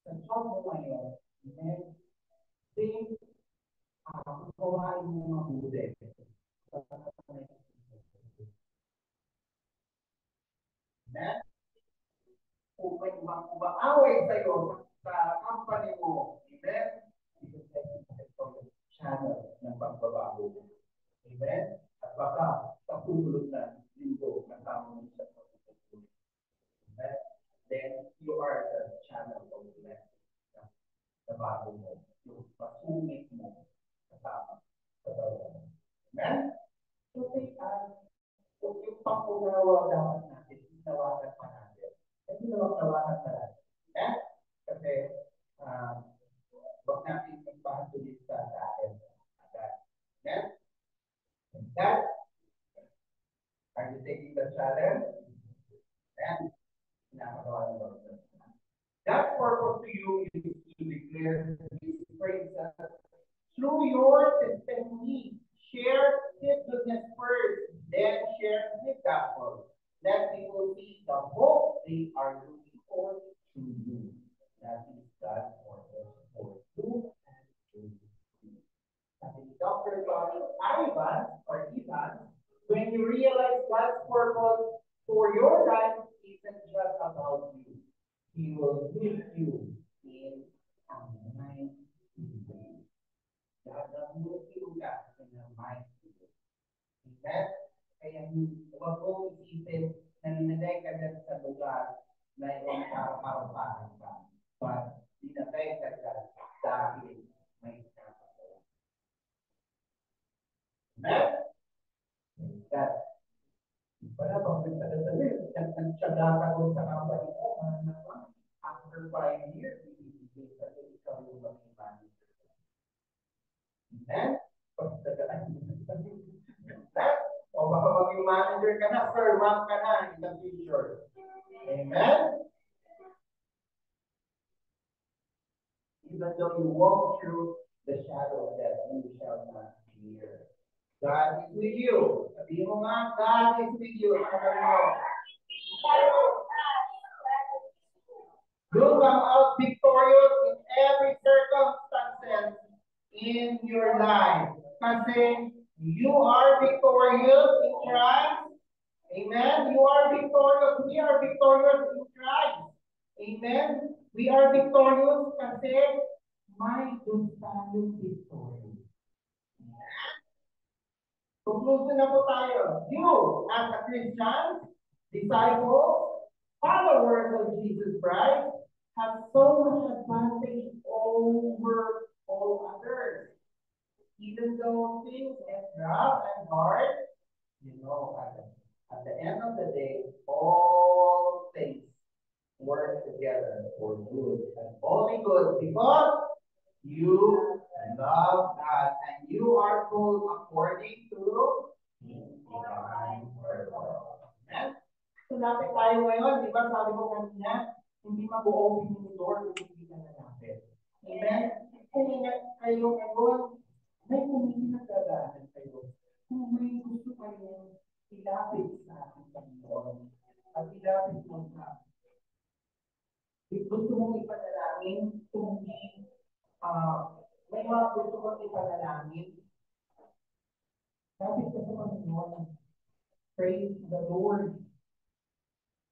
sa job mo ngayon, then, think, kawain mo mabuti. Amen? Kung may umaaway sa'yo sa company mo, amen? Ito channel ng pagbabago. Amen? At baka sa susunod na linggo kasama mo sa pagbabago. Amen? Then you are the channel of blessing sa bago mo. Yung pasungit mo kasama sa bago mo. Amen? So take kung yung pang-unawa dapat natin, ginawakan pa natin. Kasi ginawakan pa natin. Amen? Kasi wag natin magpahatulit sa atin. Amen? That, are you taking the challenge? And that purpose to you is to declare His praises through your testimony. Share His goodness first, then share His gospel. Let people see the hope they are looking for through you. That is God's purpose for you and through you. As Dr. Ivan, when you realize God's purpose for your life isn't just about you. He will lead you in a mighty way. Gagamitin ka in a mighty way. Amen? Kaya huwag mong isipin na ninagay ka dyan sa lugar na iyong kaparupahan ka. But ninagay ka dyan dahil may kapatid. Amen? That wala bang nagsasabi? Nagtsaga ka doon sa company ko. After 5 years, ibibigay sa ikaw yung maging manager. Amen? Pagtagaan mo na. O baka maging manager ka na, servant ka na in the future. Amen? Even though you walk through the shadow of death, you shall not fear. God is with you. Sabihin mo nga, God is with you. Sabihin mo. You'll come out victorious in every circumstance in your life. Kasi you are victorious in Christ. Amen. You are victorious. We are victorious in Christ. Amen. We are victorious kasi may Diyos tayong victory. Conclusion na po tayo. You, as a Christian, disciple, followers of Jesus Christ, have so much advantage over all others. Even though things get rough and hard, you know, at the end of the day, all things work together for good and only good because you love God and you are called according to His divine purpose. Amen? So, lapit tayo ngayon, di ba sabi ko kanina, hindi mag-open yung door kung hindi ka nalapit. Amen? Kung kayo ngayon, may kumili na dadaanan kayo. Kung may gusto kayo, ilapit sa ating Panginoon. At ilapit mo sa gusto mong ipanalangin, kung may mga gusto mong ipanalangin, lapit ka sa Panginoon. Praise the Lord.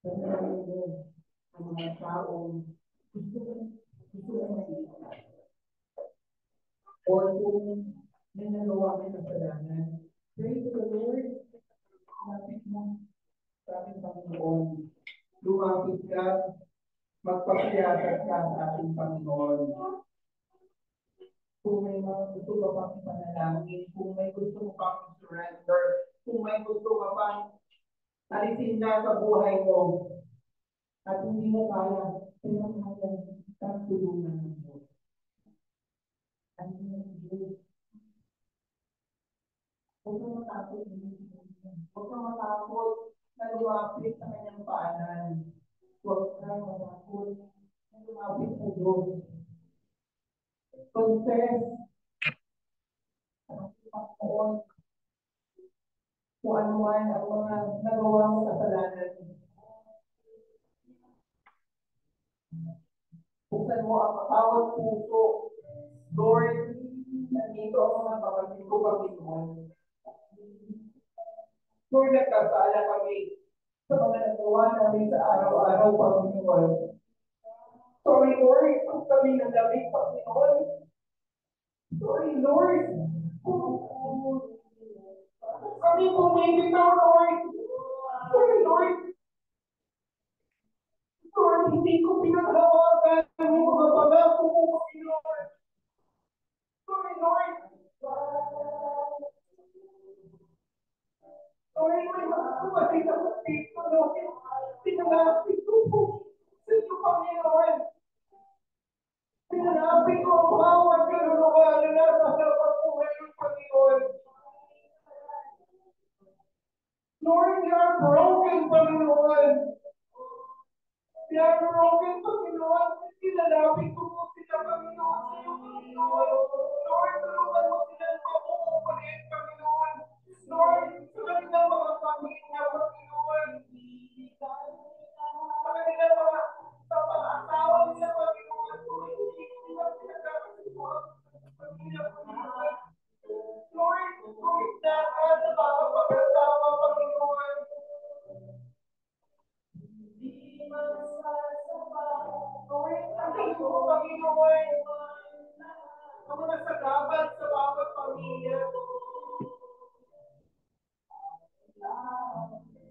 Panalangin mo ang mga taong gusto mong maiipan. Or kung may nagawa ka ng kasalanan, praise the Lord. Lapit mo sa ating Panginoon. Lumapit ka, magpapayasat ka sa ating Panginoon. Kung may mga gusto ka pang ipanalangin, kung may gusto pang surrender, kung may gusto ka pang alisin na sa buhay mo, at hindi mo kaya, pinamahalan ang tulungan ng Diyos. Ang Diyos. Huwag kang matakot. Huwag kang matakot na lumapit sa kanyang paanan. Huwag kang matakot na lumapit sa Diyos. Confess ang Panginoon kung ano man ang mga nagawa mong kasalanan. Buksan mo ang bawat puso. Lord, nandito ang mga kapatid ko, Panginoon. Lord, nagkasala kami sa mga nagawa namin sa araw-araw, Panginoon. Sorry, Lord, kung kami nandamig, Panginoon. Sorry, Lord. Kami bumibitaw, Lord. Sorry, Lord. Lord, hindi ko pinaghawakan ang mga pangako mo, Panginoon. Sorry, Lord. Sorry, may mga kumatid na matito, Lord. Pinanapit ko po sa iyo, Panginoon. Pinanapit ko ang bawat kaluluwa na nasa harapan ko ngayon, Panginoon. Lord, we are broken, Panginoon. We are broken, Panginoon. Pinanapit ko po sila, Panginoon, sa iyo, Panginoon. Lord, tulungan mo sila na mabubulit, Panginoon. Lord, sa kanilang mga pamilya, Panginoon. Sa kanilang mga asawa nila, Panginoon. Lord, kumit na ka sa mga pag-asawa, Panginoon. Hindi magsasaba. Lord, ang mo, Panginoon. Ang mga sagabat sa bawat pamilya.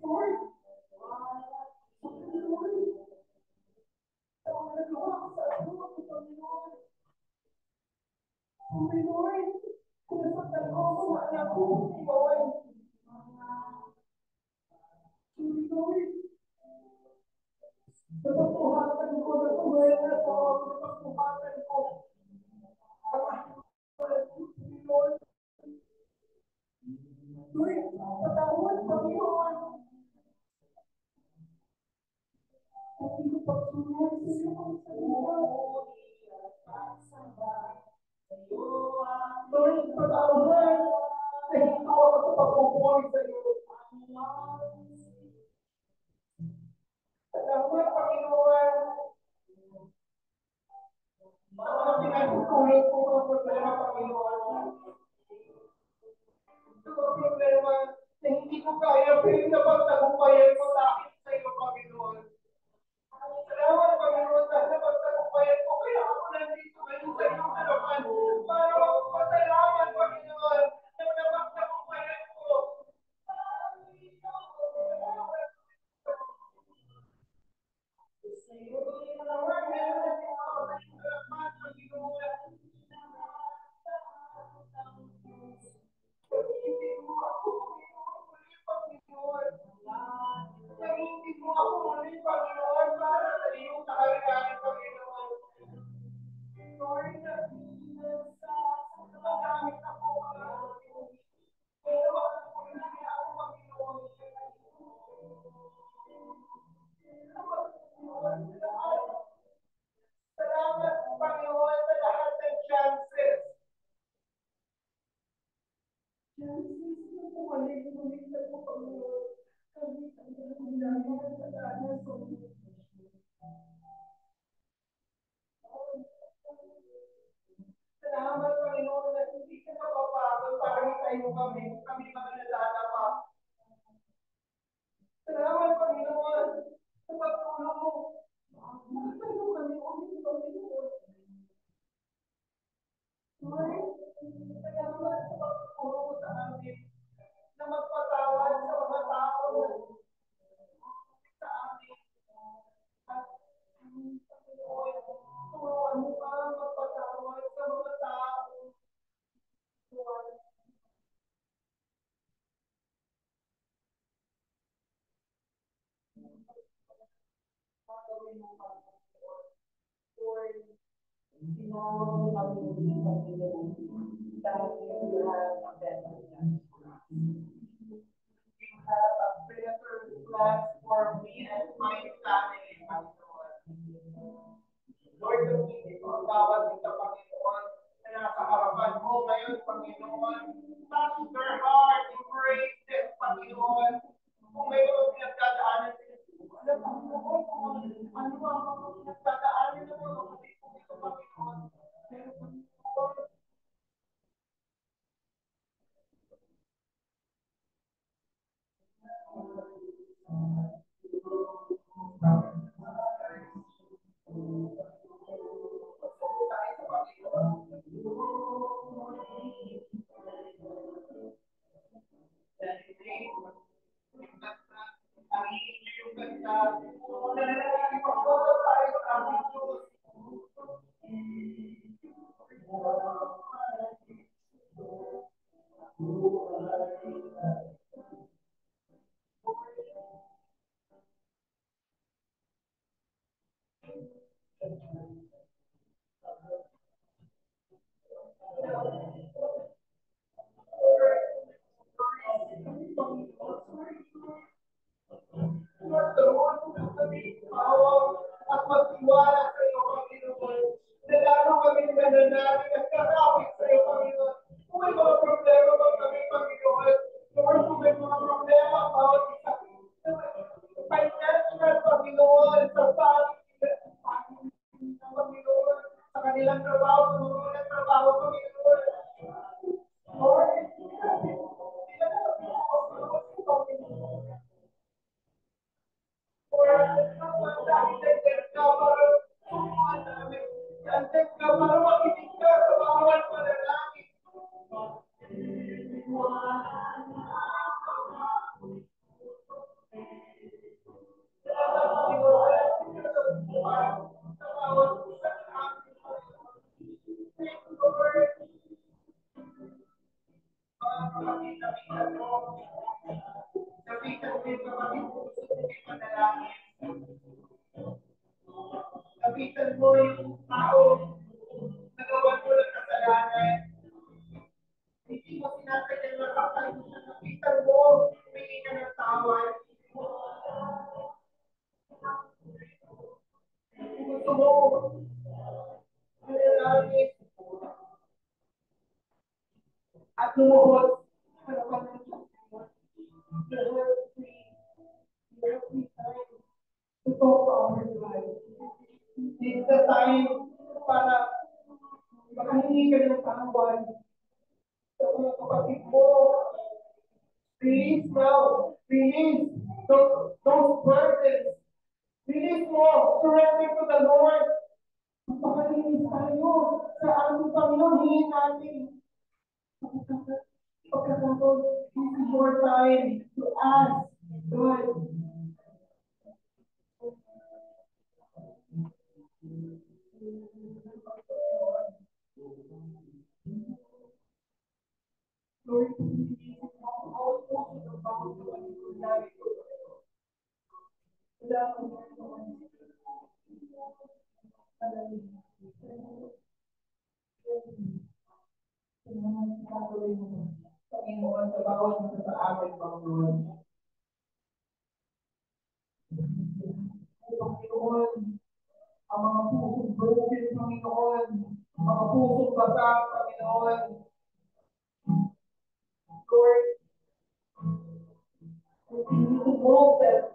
Lord, Panginoon, kung nasaktan ko ang mga anak ko, Panginoon. Panginoon, napagpuhatan ko na kumaya ko, napagpuhatan ko. Panginoon, Lord, patawad, Panginoon. Hindi ko pagsunod sa iyo ang salita. Lord, patawad. Nahinto ako sa pagkukuha sa iyo. Salamat, Panginoon. Mga pinagkukulit ko ang problema, Panginoon. kaya pinapagtagumpayan mo sa akin sa iyo, Panginoon. Salamat, Panginoon, dahil napagtagumpayan ko. Kaya ako nandito ngayon sa iyong harapan para magpasalamat, Panginoon, na napagtagumpayan ko. Sa iyo, Lord, meron na din ako sa iyong harapan, Panginoon. Pag-ibig mo ako, Panginoon. Pag-ibig mo ako muli, Panginoon, para sa iyong kaharian, Panginoon. Lord, magamit ako, Panginoon. Pero wala ko lang ako, Panginoon. Salamat, Panginoon, sa lahat ng chances. Chances na bumalik-balik sa iyo, Panginoon. Kami ang dami ng kasalanan sa iyo. Salamat, Panginoon, na hindi ka napapagod para itayo kami, kami mga nalalapa. Salamat, Panginoon, sa pagtulong mo. Makatayo kami ulit, Panginoon. Lord, salamat sa pagtulong mo sa amin na magpatawad sa mga tao sa amin. At, Panginoon, turuan mo ka magpatawad sa mga tao. Lord, pagawin mo pa, Lord, tinawag mo kami muli, Panginoon, dahil you have a better plan for us. You have a better plan for me and my family, Panginoon. Lord, gamitin mo ang bawat isa, Panginoon, na nasa harapan mo ngayon, Panginoon. Touch their heart, embrace them, Panginoon. Kung may mga pinagdadaanan sila, alam, Panginoon, kung ano ang mga pinagdadaanan ng mga kapatid ko dito, Panginoon. Pero, Panginoon, at magtiwala sa iyo, Panginoon. Na lalo kami nananalig at kakawin sa iyo, Panginoon. Kung may mga problema ba kami, Panginoon, Lord, kung may mga problema, bawat isa, financial, Panginoon, sa family, Panginoon, sa kanilang trabaho, sa mga walang trabaho, Panginoon. Lord, sila na Panginoon. Para makinig ka sa bawat panalangin. Kapitan mo yung tao nagawa mo ng kasalanan. Hindi mo sinasadya na sakal mo siya. Kapitan mo, humingi ka ng tawad. Gusto mo, manalangin at lumuhod sa harapan ng Diyos. Every time to talk to our lives. This is the time para makahingi ka ng tawad sa mga kapatid mo, Release now. Release those burdens. Release mo. Surrender to the Lord. Magpakalinis tayo sa ating Panginoon. Hingin natin. Pagkakataon, this is your time to ask God. Lord, Panginoon, sa bawat isa sa amin, Panginoon. Panginoon, ang mga pusong broken, Panginoon, ang mga pusong basag, Panginoon. Lord, continue to mold them.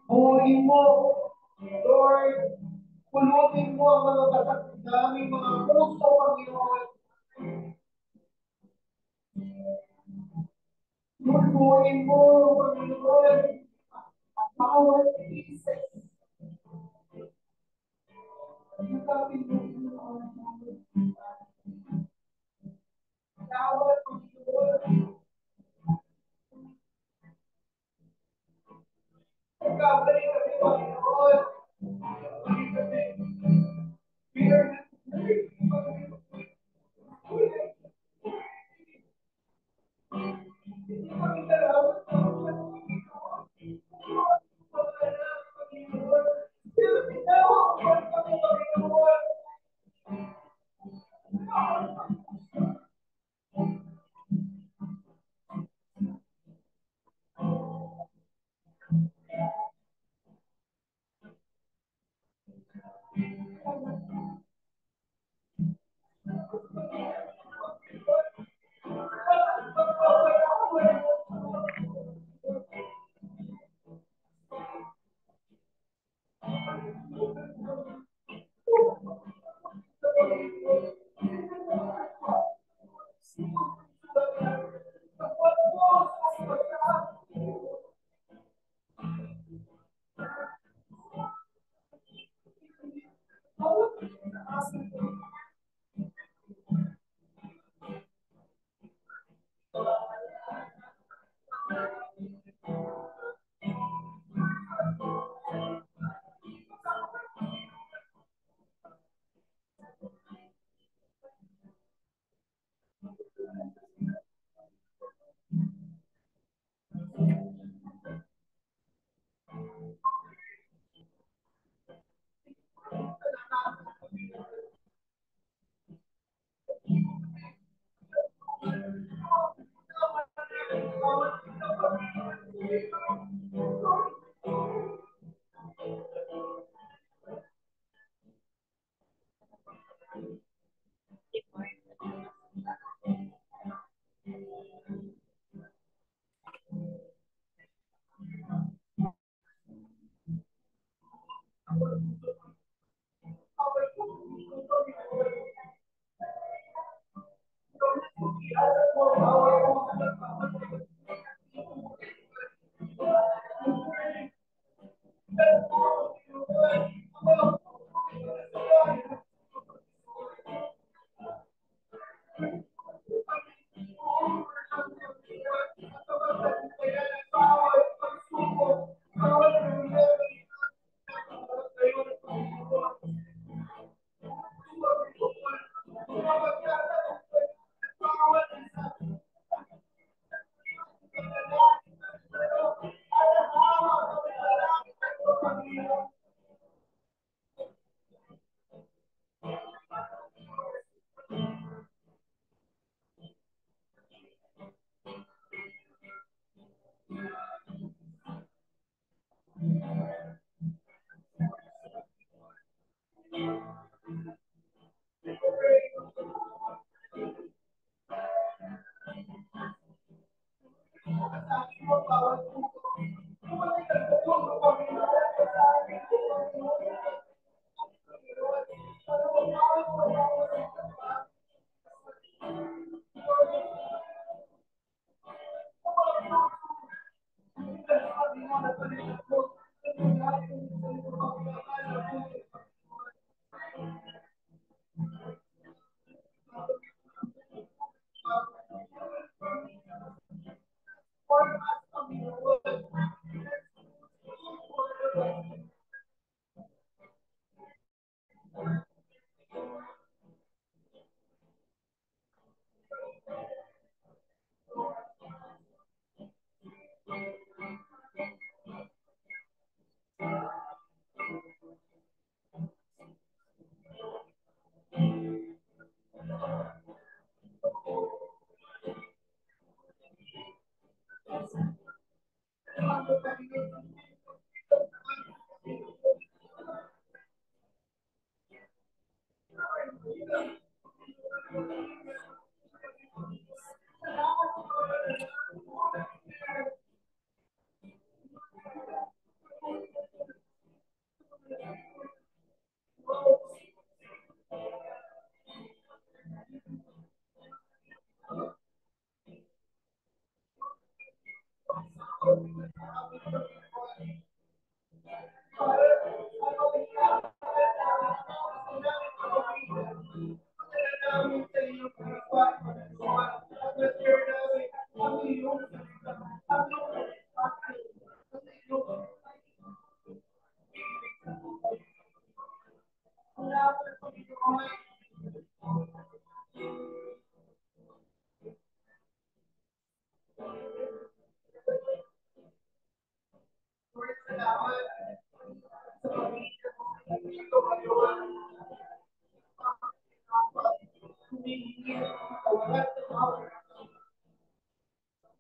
Buuin mo, Lord, pulutin mo ang mga basag namin, mga puso, Panginoon. Buuin mo, Panginoon, ang bawat pieces. Bawat Panginoon. Pagkabalik kami, Panginoon. We are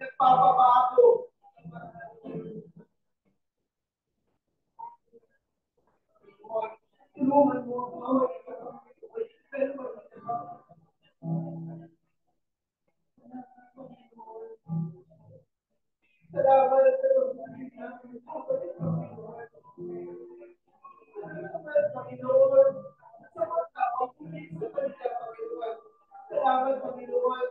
Nagpapabago. Tulungan mo ako. Salamat sa Panginoon. Sa mga tao, salamat, Panginoon.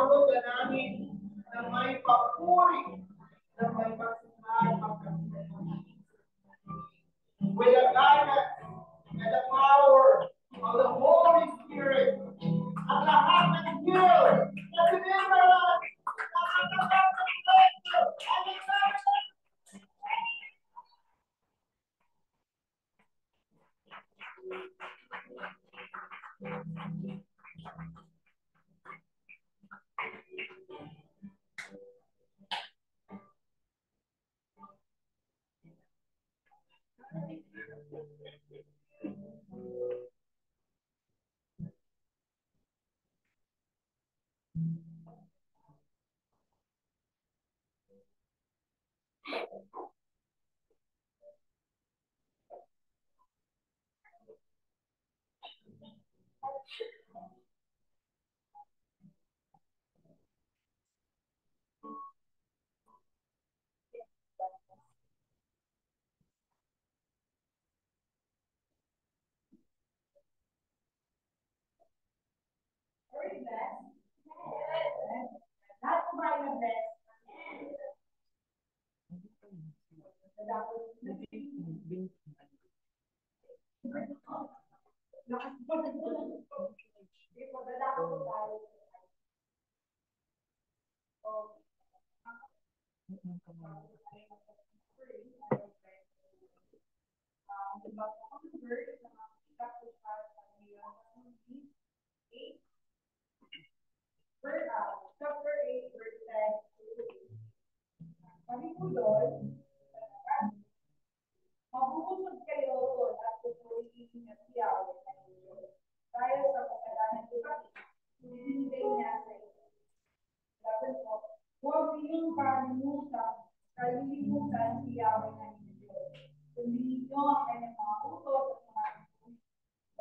Paulo ganahin na may papuri, na may pagsihan, with the guidance and the power of the Holy Spirit. Ang lahat ng Diyos na sinimulan, chapter 8, verse 10. Kami po doon, mabubusog kayo doon at pupurihin niya si Yahweh ng Diyos. Dahil sa kasalanan ko kami, hinihintay niya sa inyo. Laban po, huwag ninyong kalilimutan si Yahweh ng Diyos. Sundin niyo ang kanyang mga utos at mga utos.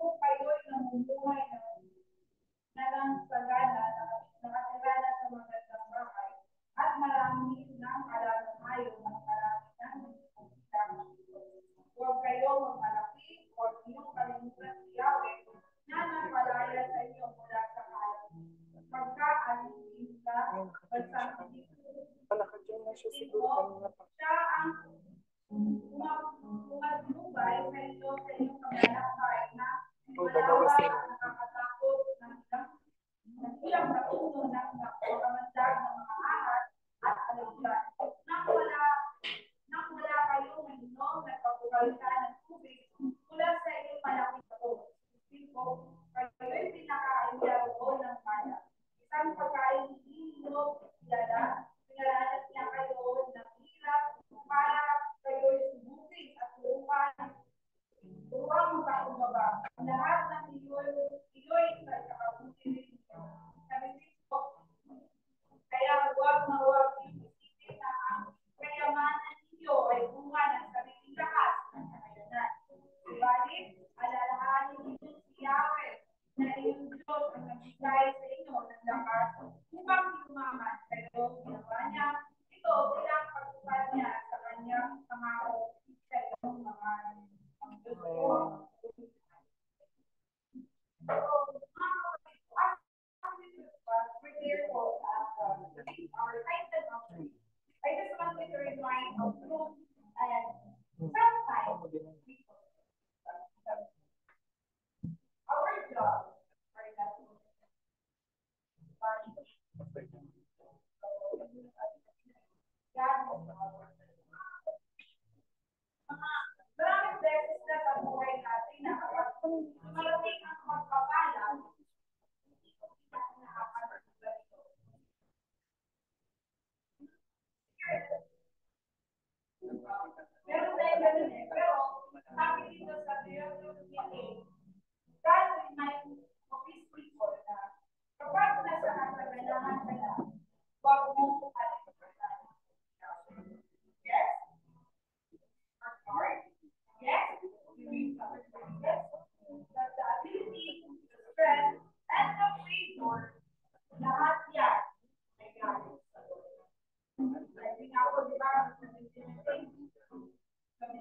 Kung kayo'y namumuhay na lang sagana, nakatira sa magandang bahay, at marami ng alagang hayop at marami ng huwag kayong magmalaki o inyong kalimutan si Yahweh na nagpalaya sa inyo mula sa kalat. Pagka-alipin ka, pagsasabit siya ang umatnubay sa inyo sa inyong kamalakay na malawa at nakakatakot ng ilang katuno ng pagkamandag ng mga ahas at alagyan. Nang wala kayong mainom na pagkukalitan ng tubig mula sa inyong malaking bato. Kayo'y pinakaaliya roon ng mana. Isang pagkain ninyo pinaranas niya kayo ng hirap para kayo'y subukin at turuan magkakumbaba. Lahat ng iyo'y sa kakabuti rin niyo. Sabi Kristo, kaya huwag yung isipin na ang kayamanan ninyo ay bunga ng sariling lakas ng kakayanan. Subalit, alalahanin ninyo si Yahweh na iyong Diyos ang nagbigay sa inyo ng lakas upang yumaman kayo. Ginawa niya ito bilang pagtupad niya sa kanyang pangako sa iyong mga ang Diyos ko. I just wanted to remind of truth and sometimes our job for that maraming beses na sa buhay natin na kapag dumarating ang magpapalang, hindi ko pinakakasagay ito. Meron tayo ganun eh. Pero, sabi dito sa Deuteronomy 8, God reminds of His people na kapag nasa kasaganahan ka na, huwag mong kalimutan. Yes? Yes? Yes? That the ability, the strength, and the favor, lahat yan ay galing sa Lord. Sabi nga po, di ba, sabi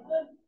doon,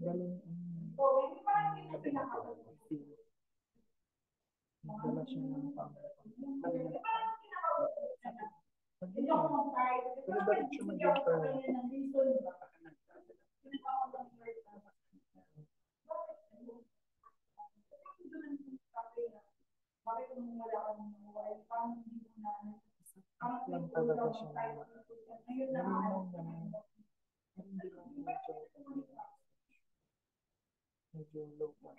Galing dala siya ng pero bakit siya mag-enter? Lang talaga siya malinaw naman. Hindi lang medyo low pa.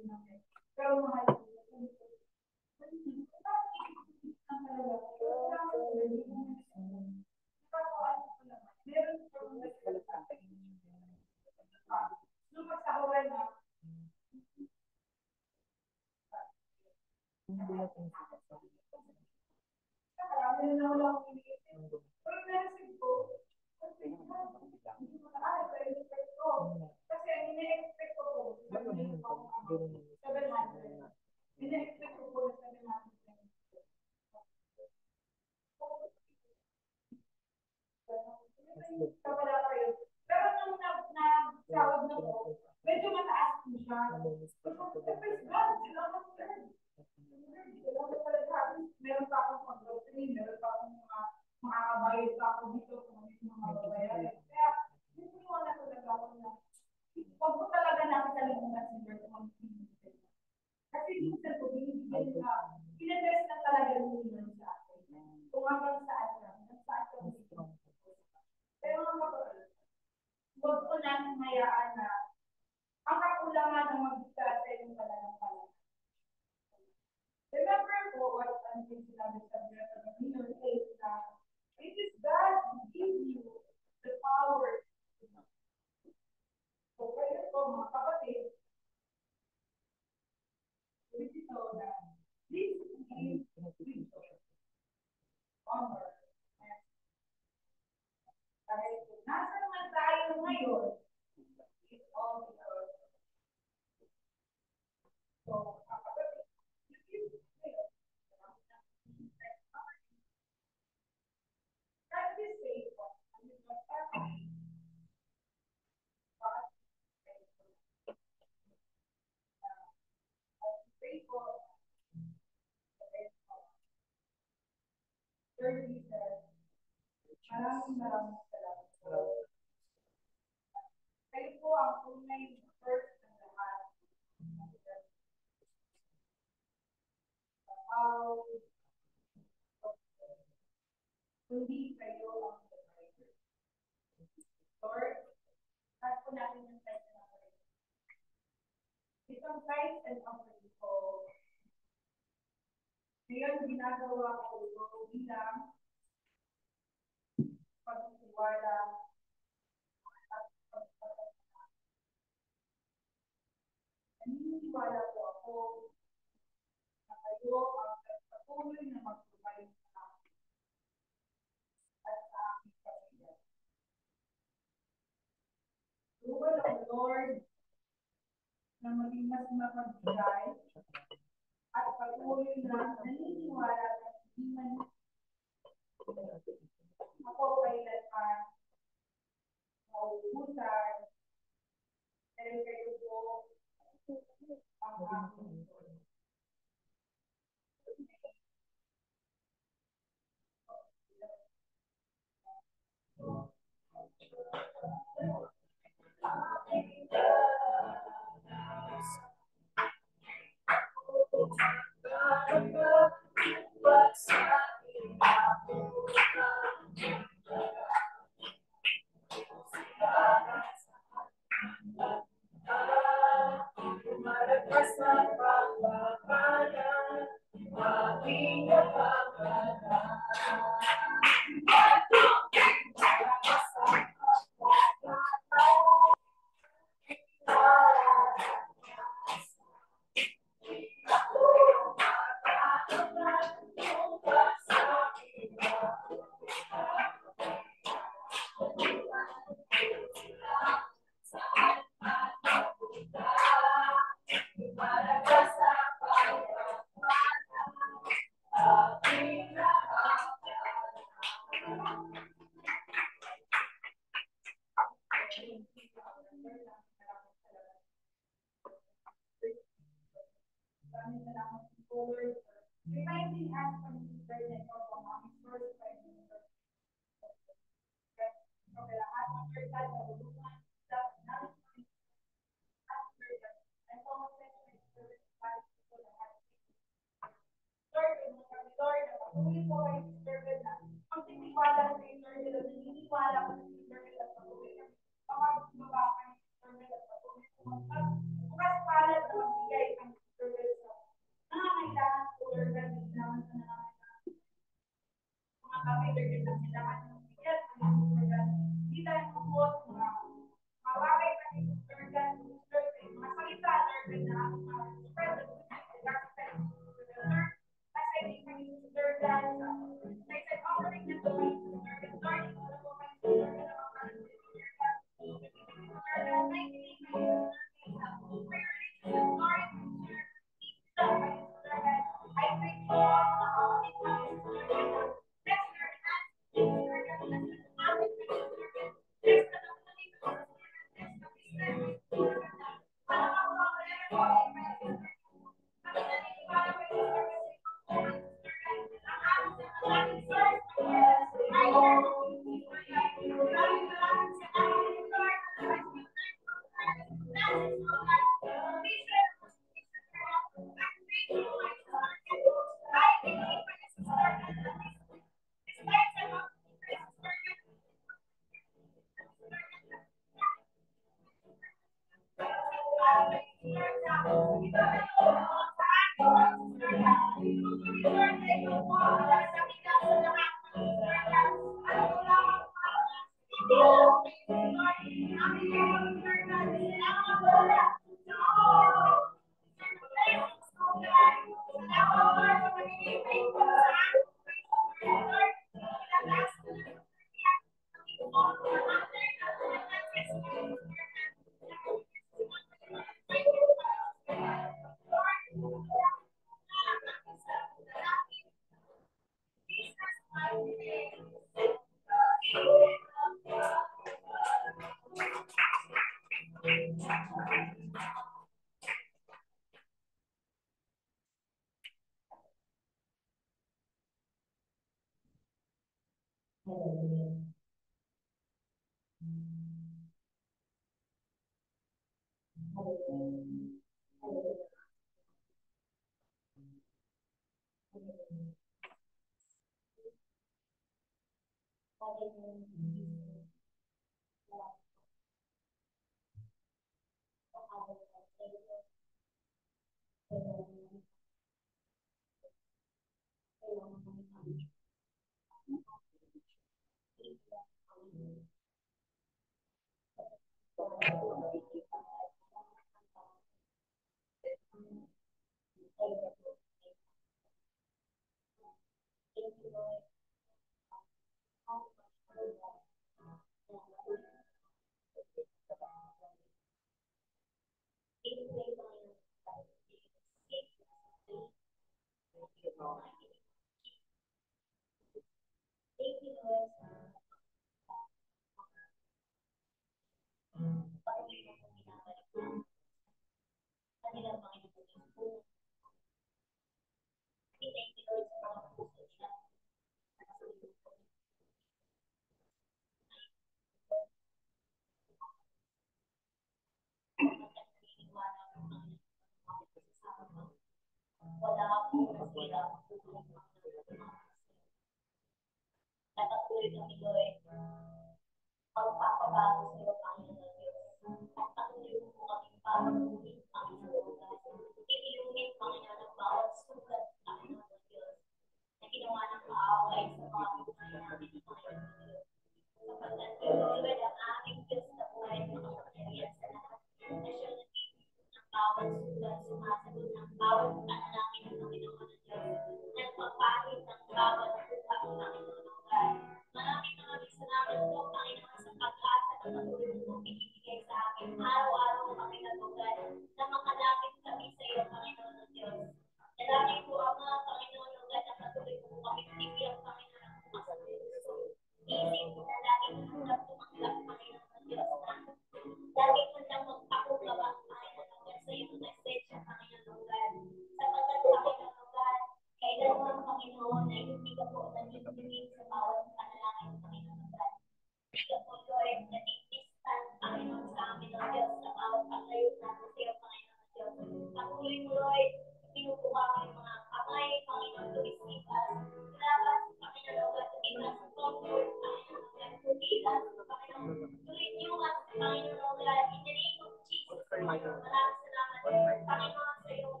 ka po, Lord, na i-distant, Panginoon, sa amin, O Diyos, sa bawat paglayo natin sa iyo, Panginoon, Diyos. Patuloy mo, Lord, pinupuha ko yung mga kamay, Panginoon, to receive us. Salamat, Panginoon, Lord, to give us comfort, Panginoon, Lord, to lead us, Panginoon, to renew us, Panginoon, Lord, in the name of Jesus, Panginoon. Maraming salamat, Panginoon, sa iyong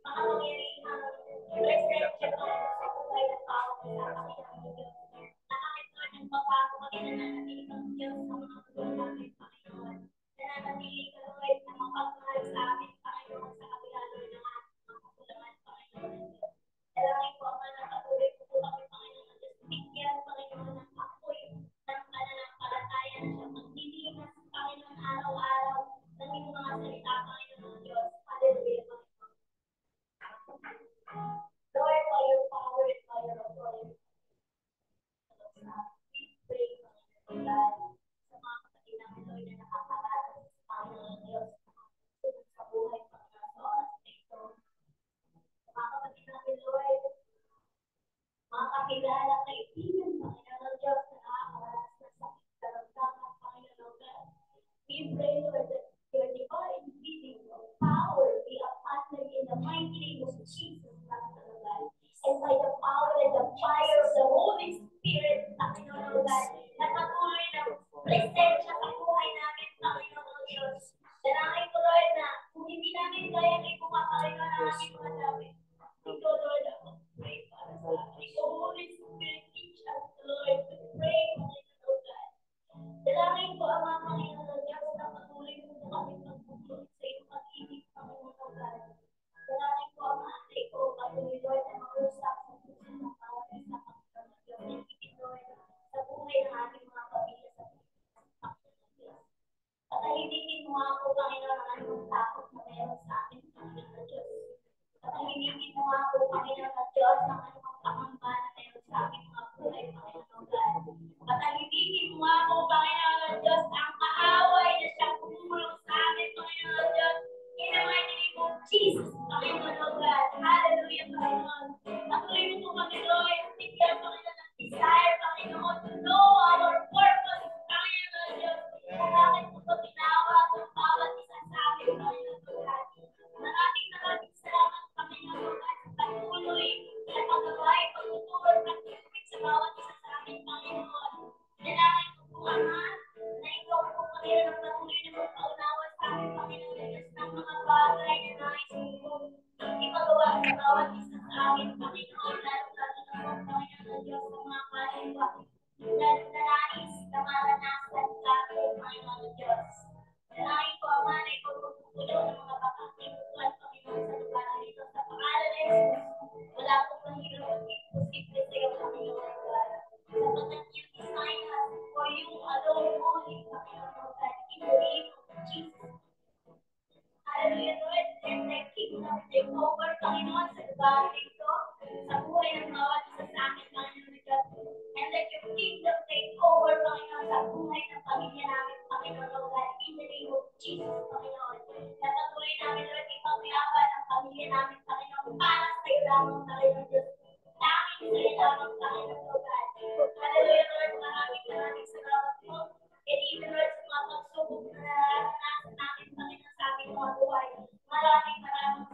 mga mangyarihan, presensya, Panginoon, sa buhay ng bawat isa, Panginoon, Diyos. Nakakit, Lord, ng babago kami na nanatili kang Diyos sa mga buhay namin, Panginoon. Nananatili ka, Lord, na mapagmahal sa amin, Panginoon, sa kabila, Lord, ng ating mga kakulangan, Panginoon, Diyos. Dalangin ko, Ama, na patuloy po kami, Panginoon, Diyos. Bigyan, Panginoon, ng apoy ng pananampalataya na siya magdilimas, Panginoon, araw-araw ng iyong mga salita, Panginoon, Diyos. Hallelujah, Panginoon. Lord, by your power and by your authority, we pray, Panginoon, God, sa mga kapatid namin, Lord, na nakakaranas, Panginoon, Diyos, sa buhay, Panginoon, sa oras na ito. Sa mga kapatid namin, Lord, mga kakilala, kaibigan, Panginoon, Diyos, na nakakaranas ng sakit, karamdaman, Panginoon, God. We pray, Lord, that your divine healing power be upon them in the mighty name of Jesus, Panginoon, God. And by the power and the fire of the Holy Spirit, Panginoon, God, na patuloy na presensya sa buhay namin, Panginoon, Diyos. Dalangin ko, Lord, na kung hindi namin kaya ibuka, Panginoon, ang aming mga dami. Ito, Lord, ako pray para sa amin. So, Holy Spirit, teach us, Lord, to pray, Panginoon, God. Dalangin ko ang mga Panginoon, Diyos, na patuloy mo na kami magpupulong sa iyong pag-ibig, Panginoon, God. Dalangin ko ang mga anak ko, patuloy, Lord, na mag-usap sa puso ng bawat isa, Panginoon, Diyos. And even, Lord, sa buhay ng ating mga pamilya sa Panginoon, Diyos. Patahimikin mo ako, Panginoon, ang anumang takot na meron sa akin, Panginoon, Diyos. Patahimikin mo ako, Panginoon, at Diyos, ang anumang pangamba na meron sa aking mga buhay, Panginoon, God. Patahimikin mo ako, Panginoon, at Diyos, ang kaaway na siyang tumulong sa amin, Panginoon, Diyos. In the mighty name of Jesus, Panginoon, God. Hallelujah, Panginoon. Patuloy mo po kami, Lord. Bigyan, Panginoon, ng desire, Panginoon, to know our purpose, Panginoon, Diyos. Kung bakit mo ito tinawag ang bawat isa sa amin, Panginoon, God. Maraming salamat, Panginoon, God, sa patuloy na pagbabae, pagtuturo, pagtutupit sa bawat isa sa amin, Panginoon. Dalangin ko po, Ama, na ikaw po, Panginoon, ang patuloy na magpaunawa sa amin, Panginoon, Diyos, ng mga bagay na nais mo ipagawa sa bawat isa sa amin, Panginoon, lalo-lalo na po, Panginoon, Diyos, sa mga kaluluwa na nais na maranasan sa amin, Panginoon, Diyos. Dalangin ko, Ama, na ikaw po pupulong ng mga kapatid-tuan, Panginoon, sa lugar na ito, sa pangalan ng Jesus. Wala po mahirap at imposible sa iyo, Panginoon, God. Sapagkat you design us for you alone only, Panginoon, God, in the name of Jesus. Hallelujah, Lord. And thy kingdom take over, Panginoon, sa lugar nito, sa buhay ng bawat isa sa amin, Panginoon, God. And let your kingdom take over, Panginoon, sa buhay ng pamilya namin, Panginoon, God, in the name of Jesus, Panginoon. Napatuloy namin, Lord, ipaglaban ang pamilya namin, Panginoon, para sa iyo lamang, Panginoon, Diyos. Namin sa iyo lamang, Panginoon, God. Hallelujah, Lord. Maraming salamat po. And even, Lord, sa mga pagsubok na naranasan namin, Panginoon, sa aming mga buhay. Maraming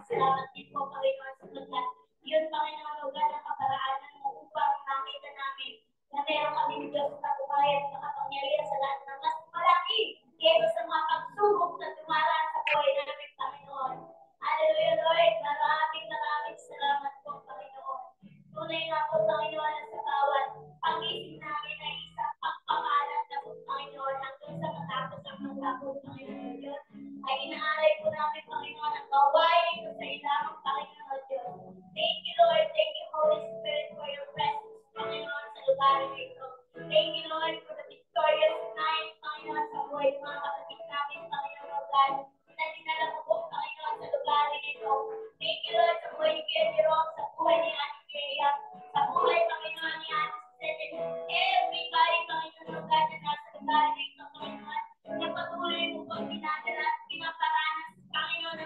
salamat din po, Panginoon, sa pagkat yun, Panginoon, God, ang kaparaanan mo upang makita namin na meron kami Diyos na buhay at makapangyarihan sa lahat ng mas malaki kaysa sa mga pagsubok na dumaraan sa buhay namin, Panginoon. Hallelujah, Lord. Maraming salamat po, Panginoon. Tunay nga po, Panginoon, sa bawat pag-isip namin ay isang pagpamalat na po, Panginoon, hanggang sa matapos ang magtapos, Panginoon, Diyos. Ay inaalay po namin, Panginoon, ang gawain ito sa ilamang, Panginoon, Diyos. Thank you, Lord. Thank you, Holy Spirit, for your presence, Panginoon, sa lugar nito. Thank you, Lord, for the victorious night, Panginoon, sa buhay ng mga kapatid namin, Panginoon, God, na dinala mo po, Panginoon, sa lugar nito. Thank you, Lord, sa buhay ni Jerome, sa buhay ni Ate Kaya, sa buhay, Panginoon, ni Ate Sete, everybody, Panginoon, God, na nasa lugar nito, Panginoon, na patuloy mo po pinadala at pinaparanas, Panginoon,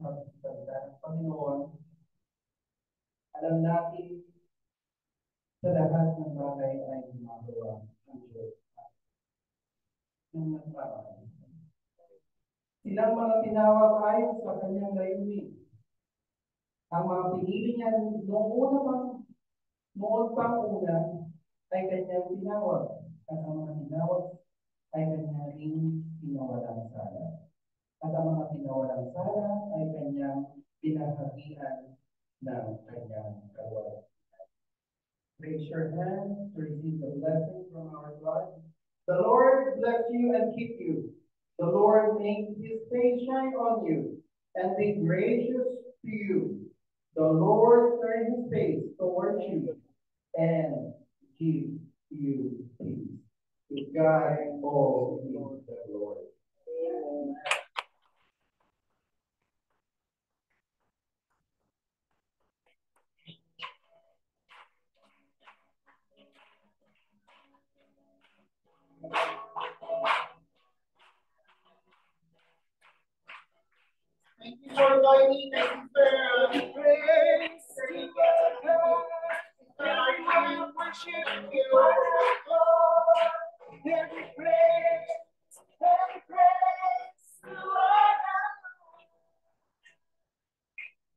Magsalita ng Panginoon, alam natin sa lahat ng bagay ay gumagawa ng Diyos ng nagmamahal. Silang mga tinawag ayon sa kanyang layunin. Ang mga pinili niya noon pang una ay kanyang tinawag. At ang mga tinawag ay kanyang ring pinawalang sala. At ang mga pinawalang sala ay kanyang pinahagian ng kanyang kawalan. Raise your hand to receive the blessing from our God. The Lord bless you and keep you. The Lord make his face shine on you and be gracious to you. The Lord turn his face towards you and give you peace. To God all be the glory. Amen. Thank you for joining. Thank you for praise. Thank you for I worship you. Every praise to our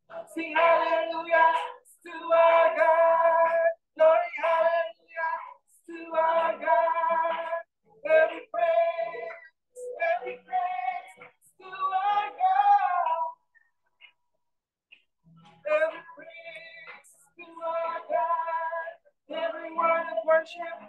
God. Sing hallelujah to our God. Glory, hallelujah to our God. Every praise to our God. Every praise to our God. Every word of worship